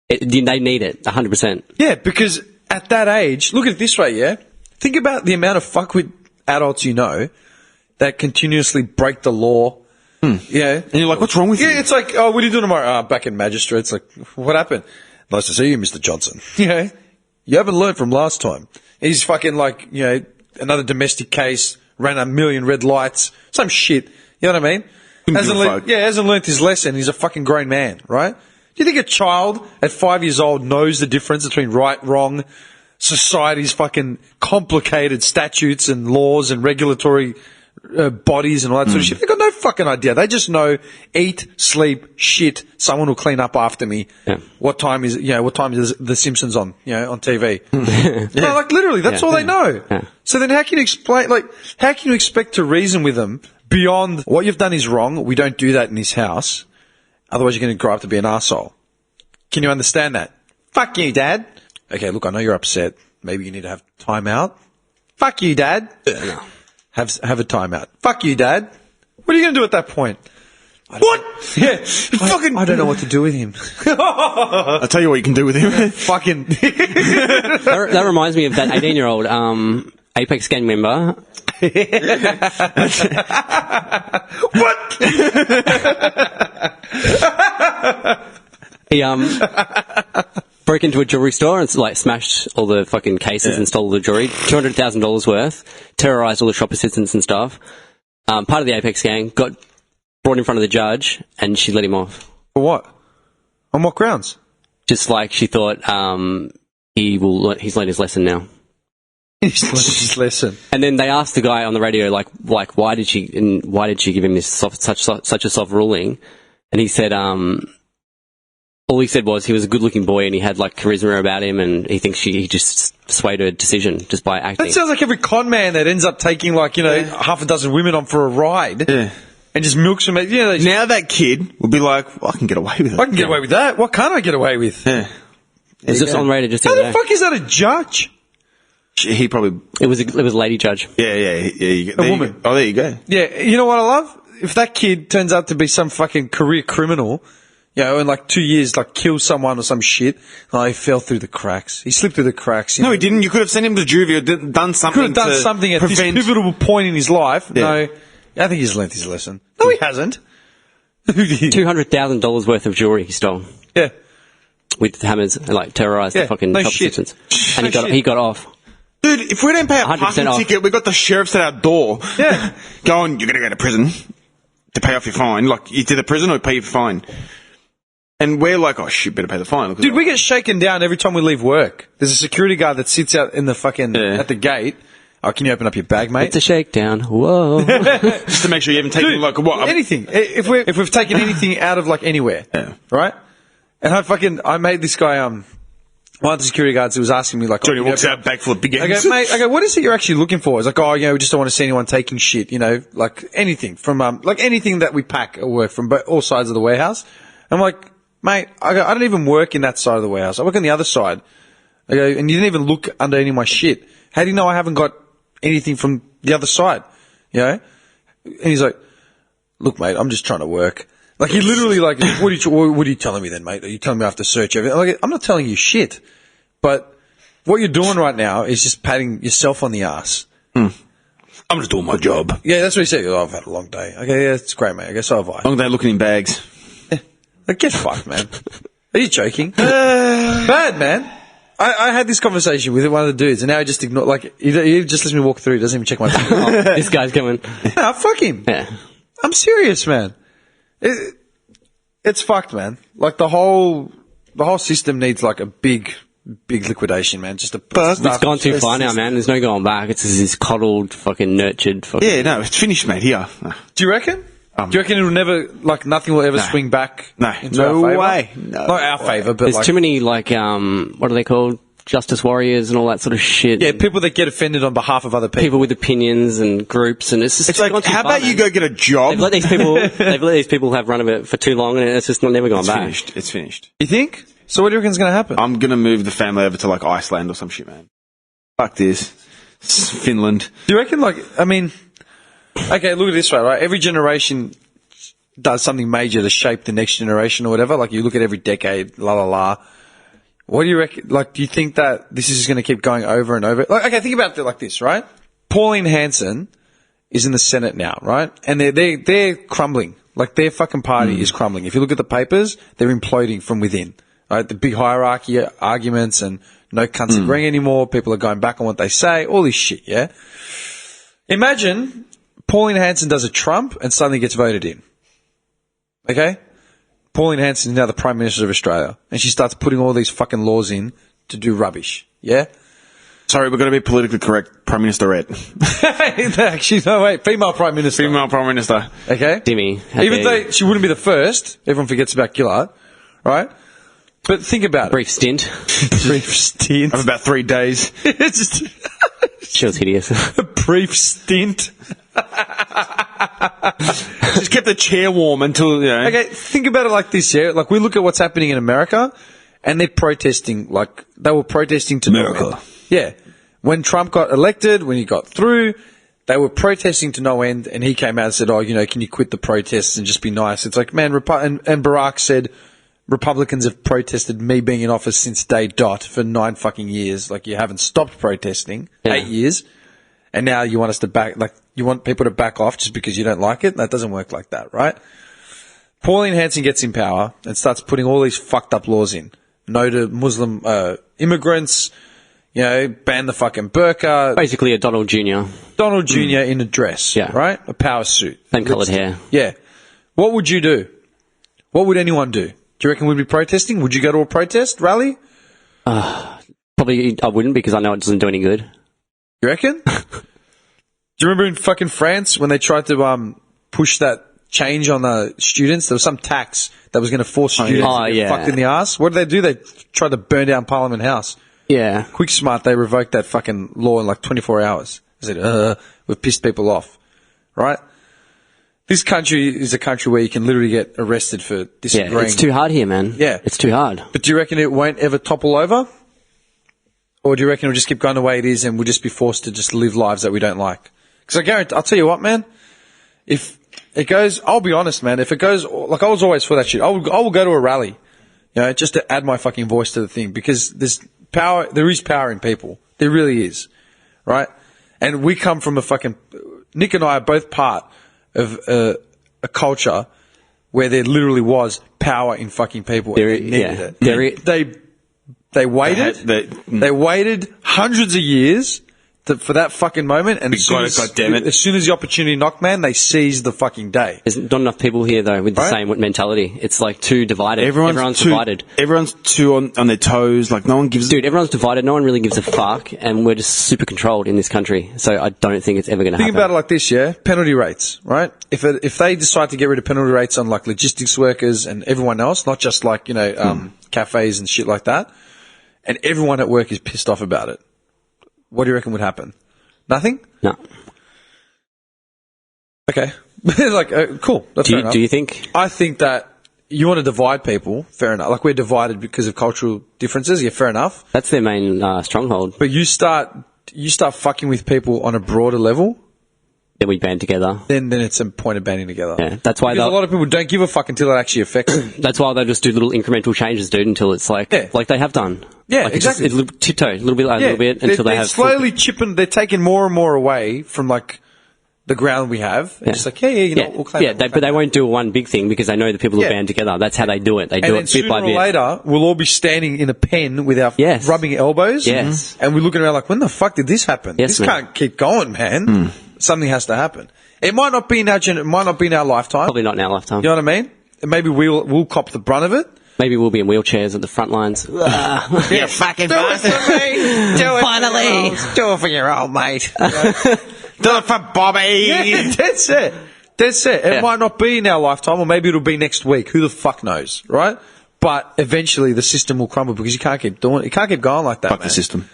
They need it, 100%. Yeah, because at that age, look at it this way, yeah? Think about the amount of fuckwit adults you know that continuously break the law. Yeah. And you're like, what's wrong with you? Yeah, it's like, oh, what are you doing tomorrow? Back in magistrates. Like, what happened? Nice to see you, Mr. Johnson. You know, you haven't learned from last time. He's fucking like, you know, another domestic case, ran 1,000,000 red lights, some shit. You know what I mean? Hasn't learned his lesson. He's a fucking grown man, right? Do you think a child at 5 years old knows the difference between right, wrong, society's fucking complicated statutes and laws and regulatory bodies and all that sort of shit? They've got no fucking idea. They just know eat, sleep, shit. Someone will clean up after me. Yeah. What time is The Simpsons on? You know, on TV. No, like literally, that's all they know. Yeah. So then, how can you expect to reason with them beyond what you've done is wrong? We don't do that in this house. Otherwise, you're going to grow up to be an arsehole. Can you understand that? Fuck you, Dad. Okay, look, I know you're upset. Maybe you need to have time out. Fuck you, Dad. No. Have a timeout. Fuck you, Dad. What are you going to do at that point? What? Yeah. I don't know what to do with him. I'll tell you what you can do with him. Fucking. that reminds me of that 18-year-old Apex gang member. What? He broke into a jewelry store and like smashed all the fucking cases and stole all the jewelry, $200,000 worth, terrorized all the shop assistants and stuff. Part of the Apex gang got brought in front of the judge and she let him off. For what? On what grounds? Just like she thought he's learned his lesson now. He's learned his lesson. And then they asked the guy on the radio like why did she give him this such a soft ruling? And he said all he said was he was a good-looking boy and he had, like, charisma about him and he thinks he just swayed her decision just by acting. That sounds like every con man that ends up taking, like, you know, half a dozen women on for a ride and just milks them. Now that kid will be like, well, I can get away with it. I can get away with that. What can't I get away with? Yeah. It was just on radio just the How other the day. fuck is that a judge? He probably... It was a lady judge. Yeah. A woman. Oh, there you go. Yeah, you know what I love? If that kid turns out to be some fucking career criminal... You know, in like 2 years, like kill someone or some shit. Oh, he fell through the cracks. He slipped through the cracks. No, he didn't. You could have sent him to juvie or done something. Could have done something at this pivotal point in his life. Yeah. No, I think he's learnt his lesson. No, he hasn't. $200,000 worth of jewelry he stole. Yeah. With hammers and like terrorized the fucking shop assistants. And he got off. Dude, if we don't pay a parking ticket, we got the sheriffs at our door. Yeah. Going, you're going to go to prison to pay off your fine. Like, you to the prison or pay your fine. And we're like, oh shit, better pay the fine. Dude, we get shaken down every time we leave work. There's a security guard that sits out in the fucking, at the gate. Oh, can you open up your bag, mate? It's a shakedown. Whoa. Just to make sure you haven't taken, like, what? Anything. If we've taken anything out of, like, anywhere. Yeah. Right? And I made this guy, one of the security guards who was asking me, like... Johnny walks out, bag full of big eggs. I go, what is it you're actually looking for? He's like, oh, you know, we just don't want to see anyone taking shit, you know, like anything from, like anything that we pack at work from all sides of the warehouse. I'm like... Mate, I don't even work in that side of the warehouse. I work on the other side. I go, and you didn't even look under any of my shit. How do you know I haven't got anything from the other side? You know? And he's like, look, mate, I'm just trying to work. Like, he literally, like, what are you telling me then, mate? Are you telling me I have to search everything? Like, I'm not telling you shit. But what you're doing right now is just patting yourself on the ass. I'm just doing my job. Yeah, that's what he said. Oh, I've had a long day. Okay, yeah, it's great, mate. I guess so have I. Long day looking in bags. Like, get fucked, man. Are you joking? Bad, man. I had this conversation with one of the dudes, and now he just ignored. Like he just lets me walk through. He doesn't even check my phone. Oh, this guy's coming. Nah, fuck him. Yeah. I'm serious, man. It's fucked, man. Like the whole system needs like a big liquidation, man. Just a. It's gone too far now, man. There's no going back. It's this coddled, fucking nurtured. Fucking Yeah, no, it's finished, mate. Here. Do you reckon? Do you reckon it'll never, like, nothing will ever swing back? No. into No our favour? way. Not our favour, but There's like, too many, like, what are they called? Justice warriors and all that sort of shit. yeah, people that get offended on behalf of other people. People with opinions and groups, and it's just. It's like, gone too how far, about you man. go get a job? They've let these people have run of it for too long, and it's just never gone It's back. finished. It's finished. You think? So what do you reckon's going to happen? I'm gonna move the family over to like Iceland or some shit, man. Fuck this. It's Finland. Do you reckon, like, I mean, okay, look at it this way, right? Every generation does something major to shape the next generation or whatever. Like, you look at every decade, la la la. What do you reckon? Like, do you think that this is going to keep going over and over? Like, okay, think about it like this, right? Pauline Hanson is in the Senate now, right? And they're crumbling. Like, their fucking party is crumbling. If you look at the papers, they're imploding from within. Right? The big hierarchy arguments and no cunts agreeing anymore. People are going back on what they say. All this shit, yeah? Imagine Pauline Hanson does a Trump and suddenly gets voted in. Okay? Pauline Hanson is now the Prime Minister of Australia. And she starts putting all these fucking laws in to do rubbish. Yeah? Sorry, we're gonna be politically correct. Prime Ministerette. Actually, no, wait. Female Prime Minister. Female Prime Minister. Okay? Dimmy. Even though she wouldn't be the first. Everyone forgets about Gillard. Right? But think about Brief stint. it. Brief stint. Of about 3 days. It's just She was hideous. a brief stint. Just kept the chair warm until, you know. Okay, think about it like this, yeah? Like, we look at what's happening in America, and they're protesting, like, they were protesting to America. no end. Yeah. When Trump got elected, when he got through, they were protesting to no end, and he came out and said, oh, you know, can you quit the protests and just be nice? It's like, man, and Barack said, Republicans have protested me being in office since day dot for 9 fucking years. Like, you haven't stopped protesting. Yeah. 8 years. And now you want us to you want people to back off just because you don't like it? That doesn't work like that, right? Pauline Hanson gets in power and starts putting all these fucked up laws in. No to Muslim immigrants, you know, ban the fucking burqa. Basically a Donald Jr. Donald Jr. in a dress, Yeah. right? A power suit. Same coloured hair. Yeah. What would you do? What would anyone do? Do you reckon we'd be protesting? Would you go to a protest rally? Probably I wouldn't because I know it doesn't do any good. You reckon? Do you remember in fucking France when they tried to push that change on the students? There was some tax that was going to force students to get fucked in the ass. What did they do? They tried to burn down Parliament House. Yeah. Quick smart, they revoked that fucking law in like 24 hours. They said, we've pissed people off. Right? This country is a country where you can literally get arrested for disagreeing. Yeah, it's too hard here, man. Yeah. It's too hard. But do you reckon it won't ever topple over? Or do you reckon it'll just keep going the way it is and we'll just be forced to just live lives that we don't like? Because I guarantee, I'll tell you what, man, if it goes, I'll be honest, man, if it goes, like I was always for that shit, I will go to a rally, you know, just to add my fucking voice to the thing because there is power in people. There really is. Right? And we come from Nick and I are both part of a culture where there literally was power in fucking people. And they needed it. They waited. They waited hundreds of years for that fucking moment, and as soon as the opportunity knocked, man, they seized the fucking day. There's not enough people here though with the same mentality. It's like too divided. Everyone's divided. Everyone's too on their toes. Like no one gives. Dude, everyone's divided. No one really gives a fuck, and we're just super controlled in this country. So I don't think it's ever going to happen. Think about it like this, yeah. Penalty rates, right? If they decide to get rid of penalty rates on like logistics workers and everyone else, not just like cafes and shit like that, and everyone at work is pissed off about it. What do you reckon would happen? Nothing? No. Okay. Cool. That's fair enough. Do you think? I think that you want to divide people. Fair enough. Like, we're divided because of cultural differences. Yeah, fair enough. That's their main stronghold. But you start fucking with people on a broader level. Then we band together. Then it's a point of banding together. Yeah, that's why because a lot of people don't give a fuck until it actually affects them. That's why they just do little incremental changes, dude, until it's like they have done. Yeah, like exactly. It's a tiptoe, a little bit, until they have slowly chipping. They're taking more and more away from like the ground we have. And just like, you know, we'll claim that. But they won't do one big thing because they know the people will band together. That's how they do it. They do it bit by bit. Sooner or later, we'll all be standing in a pen with our rubbing elbows. Yes. And we're looking around like, when the fuck did this happen? Yes, this can't keep going, man. Something has to happen. It might not be in our it might not be in our lifetime. Probably not in our lifetime. You know what I mean? And maybe we'll cop the brunt of it. Maybe we'll be in wheelchairs at the front lines. Yeah, fucking Do it for me. Do it Finally. Do it for your old mate. Do it for Bobby. Yeah, that's it. That's it. It might not be in our lifetime, or maybe it'll be next week. Who the fuck knows, right? But eventually the system will crumble because you can't keep doing it. You can't keep going like that, Fuck man. the system.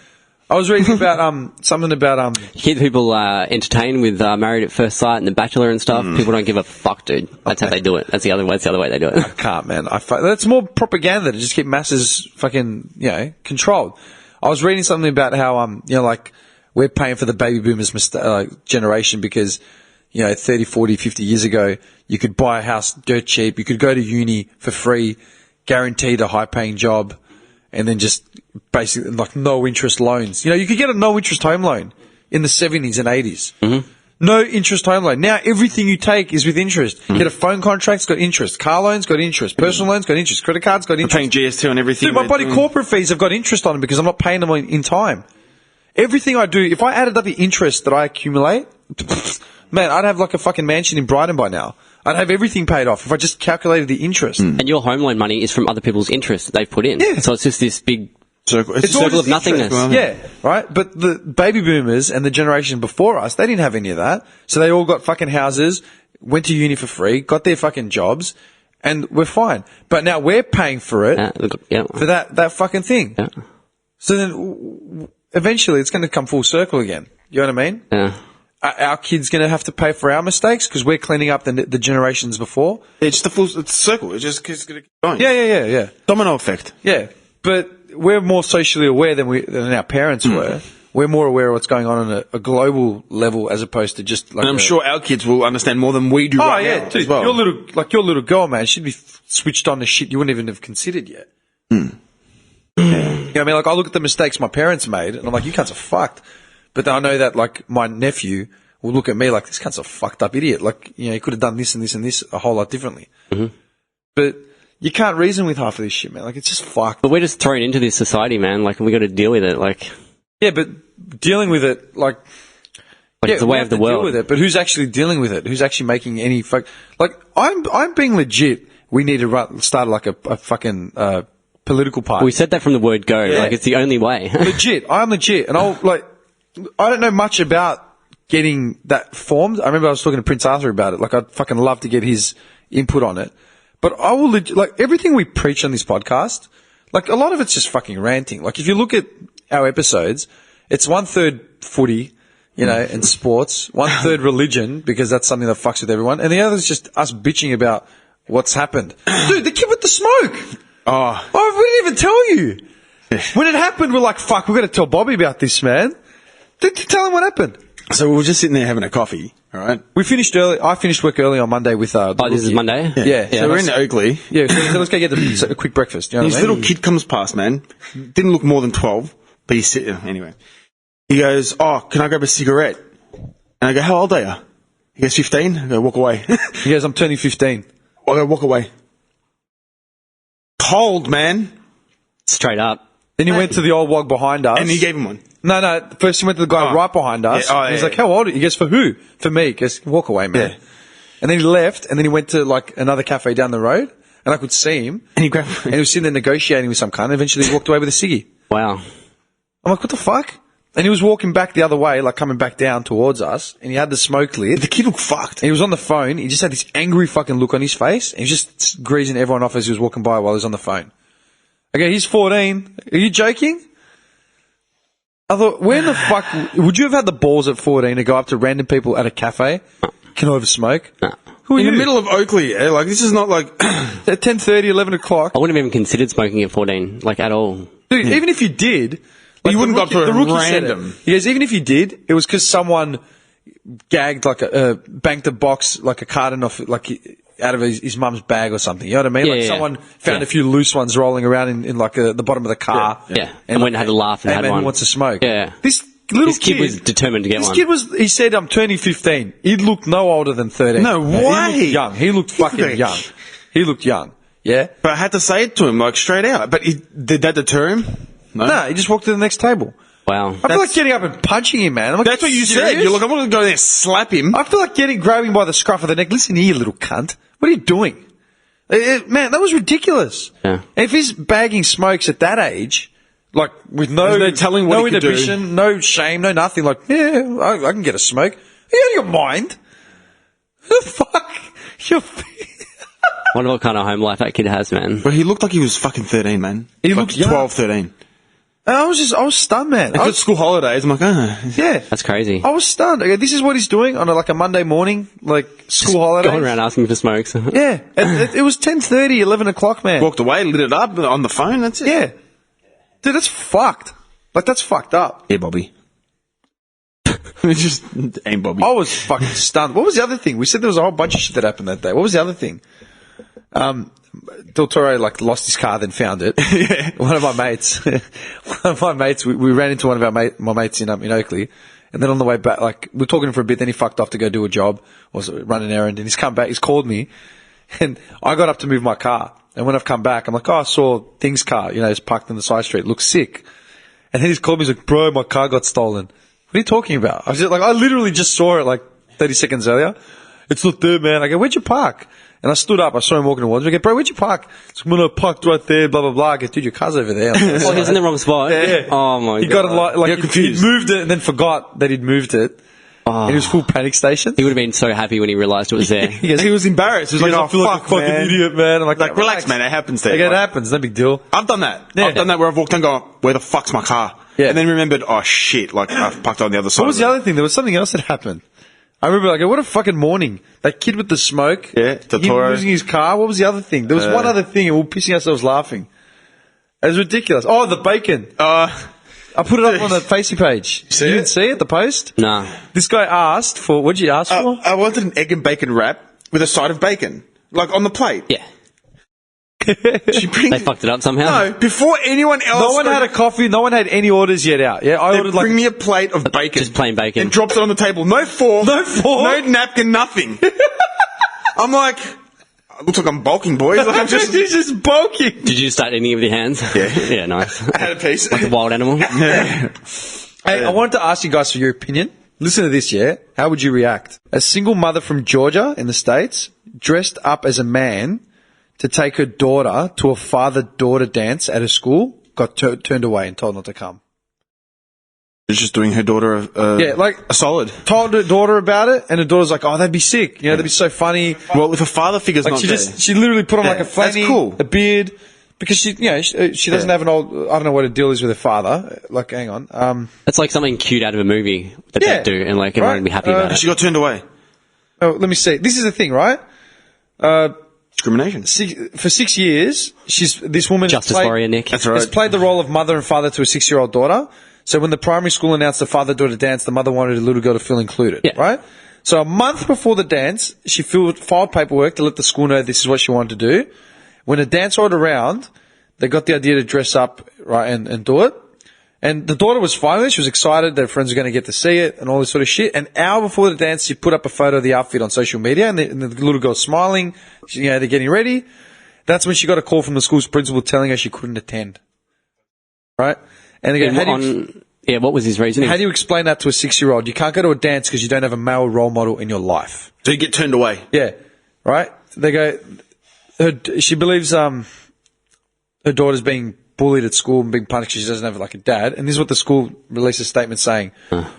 I was reading about something about You keep people entertained with Married at First Sight and The Bachelor and stuff. People don't give a fuck, dude. That's how they do it. That's the other way they do it. I can't, man. That's more propaganda to just keep masses fucking, you know, controlled. I was reading something about how you know, like, we're paying for the baby boomers generation because, you know, 30, 40, 50 years ago, you could buy a house dirt cheap, you could go to uni for free, guaranteed a high paying job, and then just basically like no interest loans. You know, you could get a no interest home loan in the 70s and 80s. Mm-hmm. No interest home loan. Now everything you take is with interest. You get a phone contract's got interest. Car loans got interest. Personal loans got interest. Credit cards got interest. I'm paying GST on everything. Dude, my bloody corporate fees have got interest on them because I'm not paying them in time. Everything I do, if I added up the interest that I accumulate, man, I'd have like a fucking mansion in Brighton by now. I'd have everything paid off if I just calculated the interest. And your home loan money is from other people's interest that they've put in. Yeah. So it's just this big circle. It's all circle just of nothingness. interest. Yeah, right? But the baby boomers and the generation before us, they didn't have any of that. So they all got fucking houses, went to uni for free, got their fucking jobs, and we're fine. But now we're paying for it, for that fucking thing. Yeah. So then eventually it's going to come full circle again. You know what I mean? Yeah. Our kids going to have to pay for our mistakes because we're cleaning up the generations before. It's the full it's a circle. It's just going to keep going. Yeah. Domino effect. Yeah, but we're more socially aware than our parents were. We're more aware of what's going on a global level as opposed to just like. And I'm sure our kids will understand more than we do right now. Dude, as well. your little girl, man, she'd be switched on to shit you wouldn't even have considered yet. You know what I mean? Like, I look at the mistakes my parents made, and I'm like, you cunts are fucked. But then I know that, like, my nephew will look at me like, this cunt's a fucked up idiot. Like, you know, he could have done this and this and this a whole lot differently. Mm-hmm. But you can't reason with half of this shit, man. Like, it's just fucked. But we're just thrown into this society, man. Like, we got to deal with it. Like, yeah, but dealing with it, like it's the way of the world. Deal with it, but who's actually dealing with it? Who's actually making any like? I'm being legit. We need to start like a fucking political party. We said that from the word go. Yeah. Like, it's the only way. Legit. I'm legit, and I don't know much about getting that formed. I remember I was talking to Prince Arthur about it. Like, I'd fucking love to get his input on it. But I will like everything we preach on this podcast. Like, a lot of it's just fucking ranting. Like, if you look at our episodes, it's 1/3 footy, you know, and sports, 1/3 religion, because that's something that fucks with everyone, and the other is just us bitching about what's happened. Dude, the kid with the smoke! Oh, we didn't even tell you! When it happened, we're like, fuck, we've got to tell Bobby about this, man. Tell him what happened. So we were just sitting there having a coffee, all right? We finished early. I finished work early on Monday with this is Monday? Yeah. So we're in Oakley. Yeah, so let's go get a quick breakfast. You know His what I mean? little kid comes past, man. Didn't look more than 12, but he's sitting. Anyway. He goes, oh, can I grab a cigarette? And I go, how old are you? He goes, 15. I go, walk away. He goes, I'm turning 15. I go, walk away. Cold, man. Straight up. Then he went to the old wog behind us. And he gave him one. No. First he went to the guy right behind us. Yeah. He's like, how old are you? He goes, for who? For me. He goes, walk away, man. Yeah. And then he left, and then he went to like another cafe down the road, and I could see him. And he grabbed And he was sitting there negotiating with some cunt, and eventually he walked away with a ciggy. Wow. I'm like, what the fuck? And he was walking back the other way, like coming back down towards us, and he had the smoke lit. The kid looked fucked. And he was on the phone. He just had this angry fucking look on his face, and he was just greasing everyone off as he was walking by while he was on the phone. Okay, he's 14. Are you joking? I thought, when the fuck would you have had the balls at 14 to go up to random people at a cafe? Can I have a smoke? No. Who are In you? the middle of Oakley, eh? Like, this is not like... At 10:30, 11 o'clock. I wouldn't have even considered smoking at 14, like, at all. Dude, even if you did... You wouldn't go up to a said it. random. He goes, even if you did, it was because someone gagged, like, banked a box, like a carton off, like, out of his mum's bag or something. You know what I mean? Yeah, like, someone found a few loose ones rolling around in like, the bottom of the car. Yeah. And went and had a laugh and had man one. who wants to smoke. Yeah. This little This kid was determined to get one. He said, I'm turning 15. He looked no older than 13. No way. He looked young. He looked fucking young. He looked young. Yeah? But I had to say it to him, like, straight out. But did that deter him? No, he just walked to the next table. Wow. I feel like getting up and punching him, man. I'm like, That's what you said. You're like, I'm going to go there and slap him. I feel like grabbing by the scruff of the neck. Listen here, you little cunt. What are you doing? Man, that was ridiculous. Yeah. If he's bagging smokes at that age, like with There's no telling what no he could inhibition, no shame, no nothing, like, yeah, I can get a smoke. Are you out of your mind? The fuck? Wonder what kind of home life that kid has, man. But he looked like he was fucking 13, man. He like looked young. 12, 13. And I was stunned, man. It's at school holidays. I'm like, Yeah. That's crazy. I was stunned. Okay, this is what he's doing on a Monday morning, like school holidays. Going around asking for smokes. Yeah. It was 10:30, 11 o'clock, man. walked away, lit it up on the phone. That's it. Yeah. Dude, that's fucked. Like, that's fucked up. Yeah, Bobby. It's just ain't Bobby. I was fucking stunned. What was the other thing? We said there was a whole bunch of shit that happened that day. What was the other thing? Del Toro, like, lost his car, then found it. Yeah. One of my mates, we ran into one of my mates in Oakley, and then on the way back, like, we were talking to him for a bit, then he fucked off to go do a job, or run an errand, and he's come back, he's called me, and I got up to move my car, and when I've come back, I'm like, oh, I saw Thing's car, it's parked on the side street, looks sick. And then he's called me, he's like, bro, my car got stolen. What are you talking about? I was just like, I literally just saw it like 30 seconds earlier. It's not there, man. I go, where'd you park? And I stood up, I saw him walking towards me. I go, bro, where'd you park? He's like, I parked right there, blah, blah, blah. I go, dude, your car's over there. Oh, he was in the wrong spot. Yeah. Oh my He god. got like confused. He'd moved it and then forgot that he'd moved it. And he was full panic station. He would have been so happy when he realised it was there. He was embarrassed. He was like, I oh, feel like a fuck, fucking man. idiot, man. I'm like, Relax, man. It happens there. Like, it Like, happens. No big deal. I've done that. Yeah. I've done that where I've walked in and gone, where the fuck's my car? Yeah. And then remembered, oh shit, like I've parked on the other side. What was of the it. other thing? There was something else that happened. I remember, like, what a fucking morning. That kid with the smoke. Yeah, Del him Toro. losing his car. What was the other thing? There was one other thing, and we were pissing ourselves laughing. It was ridiculous. Oh, the bacon. I put it up on the Facey page. See You it? didn't see it, the post? Nah. This guy asked for, what'd you ask for? I wanted an egg and bacon wrap with a side of bacon, like on the plate. Yeah. She brings They fucked it up somehow. No, before anyone else. No one had a coffee. No one had any orders yet out. Yeah, I They ordered like bring me a plate of bacon. Just plain bacon. And drops it on the table. No fork. No fork? No napkin, nothing. I'm like, looks like I'm bulking, boys. Like I'm just, he's just bulking. Did you start eating it with your hands? Yeah. Yeah, nice. I had a piece. Like a wild animal. Hey, I wanted to ask you guys for your opinion. Listen to this, yeah? How would you react? A single mother from Georgia in the States dressed up as a man to take her daughter to a father-daughter dance at a school, got turned away and told not to come. She's just doing her daughter a solid. Told her daughter about it, and her daughter's like, oh, that'd be sick. That'd be so funny. Well, if a father figure's Like, not she literally put on like a that's fanny, cool. a beard, because she doesn't have an old, I don't know what her deal is with her father. Like, hang on. That's like something cute out of a movie that Yeah. they do, and like everyone would be happy about it. She got turned away. Oh, let me see. This is the thing, right? Discrimination. For 6 years, this woman Justice warrior, Nick. That's right. has played the role of mother and father to a 6-year-old daughter. So when the primary school announced the father-daughter dance, the mother wanted a little girl to feel included, Yeah. right? So a month before the dance, she filed paperwork to let the school know this is what she wanted to do. When the dance rolled around, they got the idea to dress up, right, and do it. And the daughter was fine with it. She was excited that her friends were going to get to see it and all this sort of shit. An hour before the dance, she put up a photo of the outfit on social media, and the little girl's smiling. They're getting ready. That's when she got a call from the school's principal telling her she couldn't attend. Right? And again, what was his reasoning? how do you explain that to a 6-year-old? You can't go to a dance because you don't have a male role model in your life. So you get turned away. Yeah. Right? They go, she believes her daughter's being bullied at school and being punished because she doesn't have like a dad. And this is what the school released a statement saying.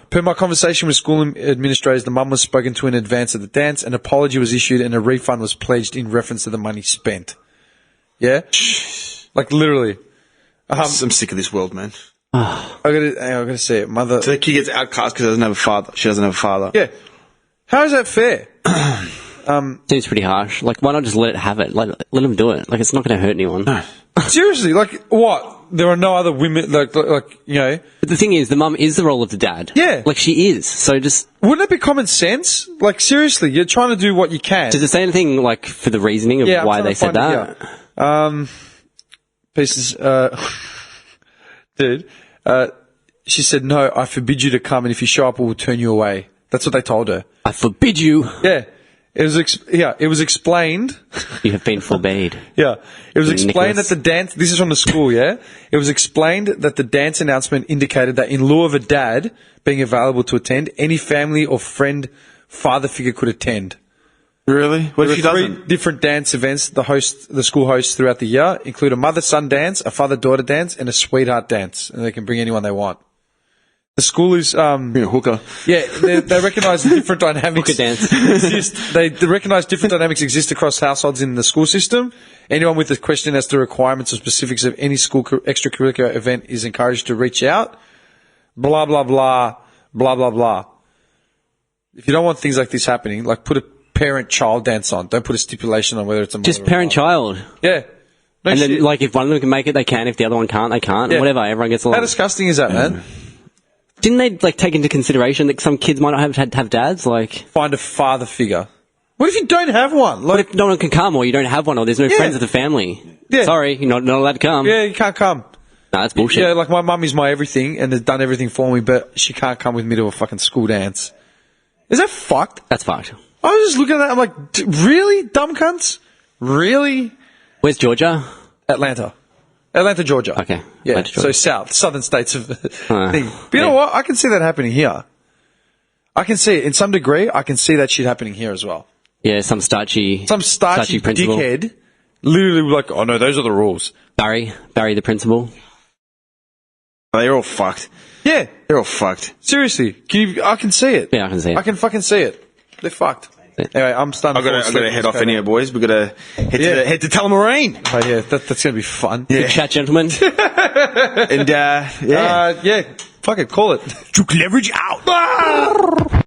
Per my conversation with school administrators, the mum was spoken to in advance of the dance, an apology was issued and a refund was pledged in reference to the money spent. Yeah? Like literally. I'm sick of this world, man. I gotta say it. Mother. So the kid gets outcast because she doesn't have a father. Yeah. How is that fair? Seems pretty harsh. Like, why not just let it have it? Let them do it. Like, it's not going to hurt anyone. Seriously, like what? There are no other women, like But the thing is, the mum is the role of the dad. Yeah. Like, she is. So just... Wouldn't it be common sense? Like, seriously, you're trying to do what you can. Does it say anything, like, for the reasoning of I'm why trying they to said find that? it here. Pieces, dude, she said, no, I forbid you to come, and if you show up, we'll turn you away. That's what they told her. I forbid you. Yeah. It was explained. You have been forbade. Yeah. It was explained Nicholas. that the dance, this is from the school, yeah? It was explained that the dance announcement indicated that in lieu of a dad being available to attend, any family or friend, father figure could attend. Really? What if she There were doesn't? three different dance events the school hosts throughout the year include a mother-son dance, a father-daughter dance, and a sweetheart dance. And they can bring anyone they want. The school is, Hooker. yeah, they recognise different dynamics. Hooker dance. Exist. They recognise different dynamics exist across households in the school system. Anyone with a question as to requirements or specifics of any school extracurricular event is encouraged to reach out. Blah, blah, blah, blah, blah, blah. If you don't want things like this happening, like put a parent-child dance on. Don't put a stipulation on whether it's a mother Just or parent-child. Yeah. No And shit. then, like, if one of them can make it, they can. If the other one can't, they can't. Yeah. And whatever, everyone gets How along. disgusting is that, man? Didn't they, like, take into consideration that some kids might not have had dads? Like, Find a father figure. What if you don't have one? what Like, if no one can come, or you don't have one, or there's no friends of the family? Yeah. Sorry, you're not allowed to come. yeah, you can't come. No, that's bullshit. Yeah, like my mum is my everything and has done everything for me, but she can't come with me to a fucking school dance. Is that fucked? That's fucked. I was just looking at that, I'm like, really? Dumb cunts? Really? Where's Georgia? Atlanta, Georgia. Okay. Yeah, Atlanta, Georgia. so southern states of thing. But you know what? I can see that happening here. I can see it. In some degree, I can see that shit happening here as well. Yeah, some starchy principal. dickhead literally like, oh no, those are the rules. Barry the principal. They're all fucked. Yeah, They're all fucked. seriously. I can see it. Yeah, I can see it. I can fucking see it. They're fucked. Anyway, I'm starting I've got to head off anyway, boys. We've got to head to Tullamarine. Oh yeah, that's going to be fun. Good chat, gentlemen. And, Yeah, fuck it, call it. Took leverage out. Wow.